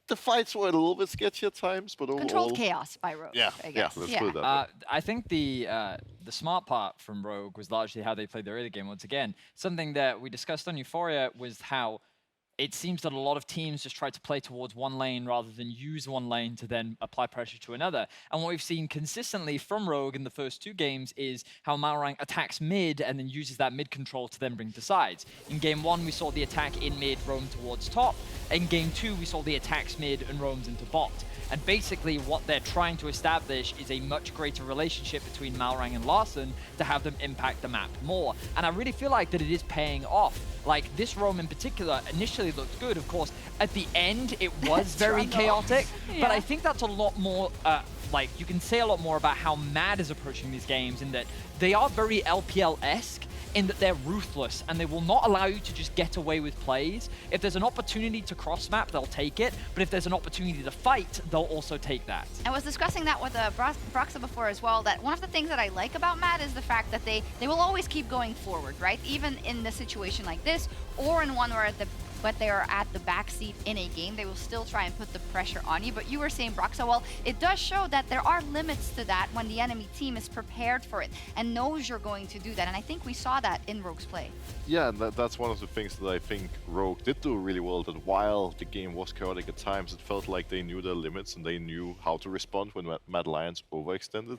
the fights were a little bit sketchy at times, but overall... Controlled chaos by Rogue, I guess. Let's put it that way. I think the smart part from Rogue was largely how they played their early game. Once again, something that we discussed on Euphoria was how it seems that a lot of teams just try to play towards one lane rather than use one lane to then apply pressure to another. And what we've seen consistently from Rogue in the first 2 games is how Malrang attacks mid and then uses that mid control to then bring to sides. In game 1, we saw the attack in mid roam towards top. In game 2, we saw the attacks mid and roams into bot. And basically what they're trying to establish is a much greater relationship between Malrang and Larssen to have them impact the map more. And I really feel like that it is paying off. Like this roam in particular initially looked good. Of course, at the end it was very chaotic, but I think that's a lot more, like you can say a lot more about how Mad is approaching these games in that they are very LPL-esque in that they're ruthless and they will not allow you to just get away with plays. If there's an opportunity to cross-map, they'll take it, but if there's an opportunity to fight, they'll also take that. I was discussing that with Broxah before as well, that one of the things that I like about Mad is the fact that they will always keep going forward, right? Even in a situation like this, or in one where they are at the backseat in a game, they will still try and put the pressure on you. But you were saying, Broxah, well, it does show that there are limits to that when the enemy team is prepared for it and knows you're going to do that. And I think we saw that in Rogue's play. Yeah, and that's one of the things that I think Rogue did do really well, that while the game was chaotic at times, it felt like they knew their limits and they knew how to respond when Mad Lions overextended.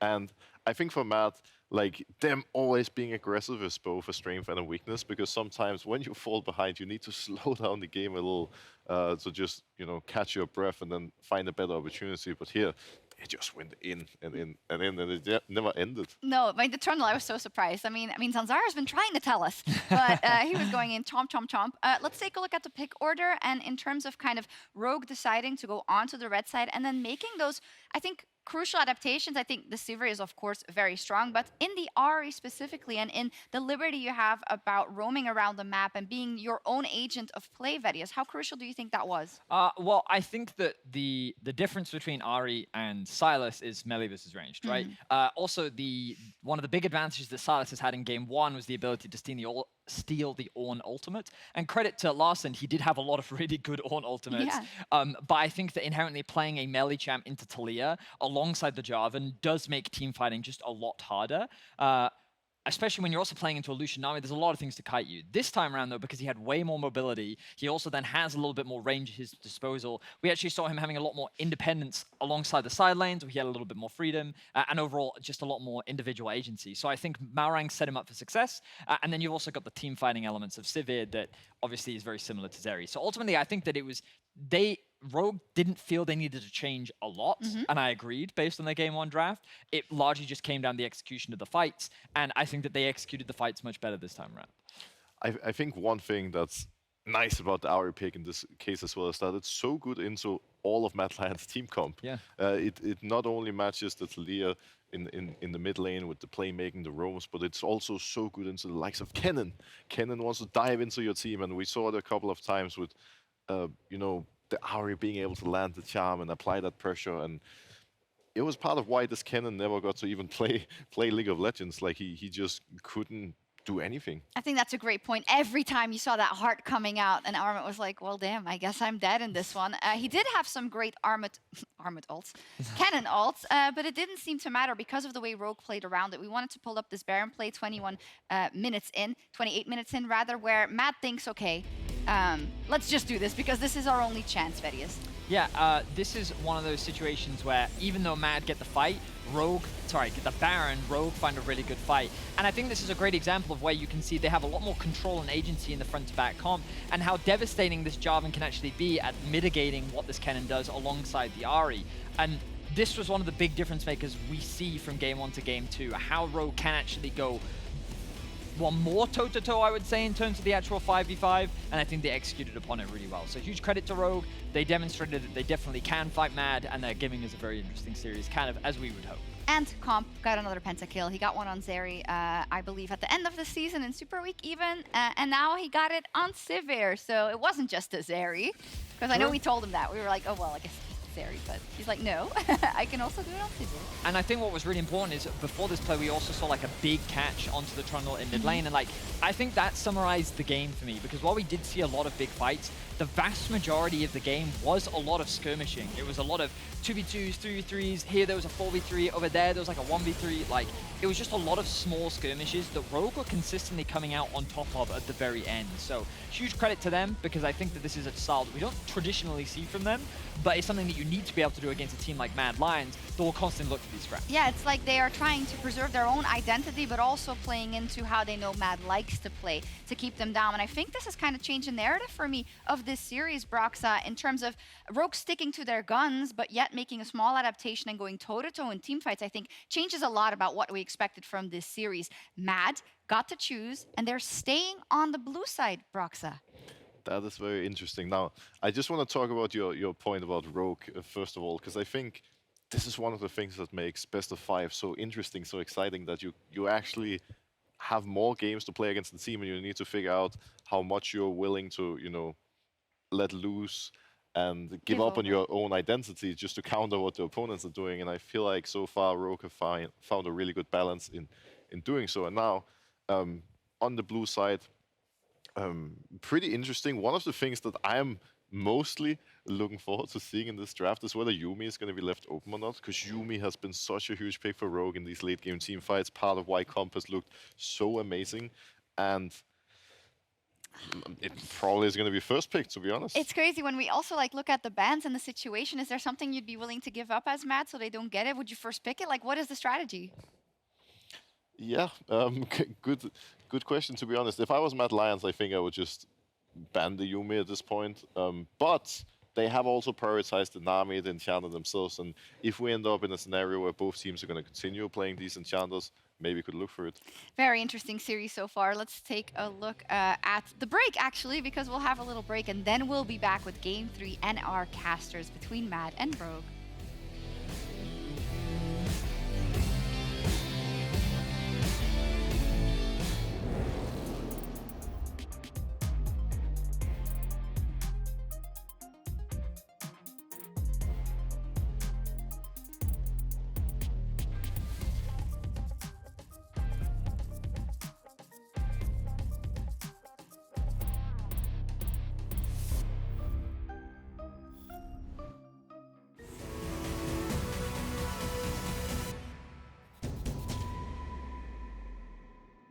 And I think for Mad, like them always being aggressive is both a strength and a weakness, because sometimes when you fall behind, you need to slow down the game a little to just, you know, catch your breath and then find a better opportunity. But here, they just went in and in and in, and it never ended. No, I mean, the Trundle, I was so surprised. I mean, Zanzara's been trying to tell us, but he was going in chomp, chomp, chomp. Let's take a look at the pick order, and in terms of kind of Rogue deciding to go onto the red side and then making those, I think, crucial adaptations. I think the Sivir is, of course, very strong, but in the Ahri specifically, and in the liberty you have about roaming around the map and being your own agent of play, Vedius, how crucial do you think that was? Well, I think that the difference between Ahri and Sylas is melee versus ranged, right? Also, one of the big advantages that Sylas has had in game 1 was the ability to steal the Ornn ultimate. And credit to Larssen, he did have a lot of really good Ornn ultimates. Yeah. But I think that inherently playing a melee champ into Taliyah alongside the Jarvan does make team fighting just a lot harder. Especially when you're also playing into a Lucian Nami, there's a lot of things to kite you. This time around, though, because he had way more mobility, he also then has a little bit more range at his disposal. We actually saw him having a lot more independence alongside the side lanes, where he had a little bit more freedom, and overall, just a lot more individual agency. So I think Malrang set him up for success, and then you've also got the team fighting elements of Sivir that obviously is very similar to Zeri. So ultimately, I think that it was, Rogue didn't feel they needed to change a lot, and I agreed based on their game 1 draft. It largely just came down to the execution of the fights, and I think that they executed the fights much better this time around. I think one thing that's nice about the Ahri pick in this case as well is that it's so good into all of Mad Lions' team comp. Yeah. It not only matches the Taliyah in the mid lane with the playmaking, the roams, but it's also so good into the likes of Kennen. Kennen wants to dive into your team, and we saw it a couple of times with, you know, the Ahri being able to land the charm and apply that pressure, and it was part of why this Kennen never got to even play League of Legends. Like he just couldn't do anything. I think that's a great point. Every time you saw that heart coming out, and Armut was like, well, damn, I guess I'm dead in this one. He did have some great Armut ults, Kennen ults, but it didn't seem to matter because of the way Rogue played around it. We wanted to pull up this Baron play 28 minutes in rather, where Matt thinks, okay, let's just do this because this is our only chance, Vedius. Yeah, this is one of those situations where even though Mad get the fight, get the Baron, Rogue find a really good fight. And I think this is a great example of where you can see they have a lot more control and agency in the front-to-back comp, and how devastating this Jarvan can actually be at mitigating what this Kennen does alongside the Ahri. And this was one of the big difference makers we see from game 1 to game 2, how Rogue can actually go more toe-to-toe, I would say, in terms of the actual 5v5, and I think they executed upon it really well. So huge credit to Rogue. They demonstrated that they definitely can fight Mad, and they're giving us a very interesting series, kind of as we would hope. And Comp got another pentakill. He got one on Zeri, I believe, at the end of the season in Super Week even, and now he got it on Sivir. So it wasn't just a Zeri, because I know we told him that. We were like, oh, well, I guess Zeri, but he's like, no, I can also do it on Sivir. And I think what was really important is before this play, we also saw like a big catch onto the Trundle in mid lane. And like, I think that summarized the game for me, because while we did see a lot of big fights, the vast majority of the game was a lot of skirmishing. It was a lot of 2v2s, 3v3s. Here there was a 4v3. Over there was like a 1v3. Like, it was just a lot of small skirmishes that Rogue were consistently coming out on top of at the very end. So huge credit to them, because I think that this is a style that we don't traditionally see from them, but it's something that you need to be able to do against a team like Mad Lions that will constantly look for these scraps. Yeah, it's like they are trying to preserve their own identity, but also playing into how they know Mad likes to play to keep them down. And I think this has kind of changed the narrative for me of this series, Broxah, in terms of Rogue sticking to their guns, but yet making a small adaptation and going toe-to-toe in team fights, I think changes a lot about what we expected from this series. Mad got to choose, and they're staying on the blue side, Broxah. That is very interesting. Now, I just want to talk about your point about Rogue, first of all, because I think this is one of the things that makes Best of 5 so interesting, so exciting, that you actually have more games to play against the team, and you need to figure out how much you're willing to, you know, let loose and give up on your own identity just to counter what the opponents are doing. And I feel like so far Rogue have found a really good balance in doing so. And now, on the blue side, pretty interesting. One of the things that I'm mostly looking forward to seeing in this draft is whether Yuumi is going to be left open or not, because Yuumi has been such a huge pick for Rogue in these late game team fights, part of why Comp has looked so amazing, and it probably is going to be first pick, to be honest. It's crazy when we also like look at the bans and the situation. Is there something you'd be willing to give up as Mad so they don't get it? Would you first pick it? Like, what is the strategy? Yeah, good question, to be honest. If I was Mad Lions, I think I would just ban the Yuumi at this point. But they have also prioritized the Nami, the Enchanter themselves, and if we end up in a scenario where both teams are going to continue playing these Enchanters, maybe we could look for it. Very interesting series so far. Let's take a look at the break, actually, because we'll have a little break, and then we'll be back with Game 3 and our casters between Mad and Rogue.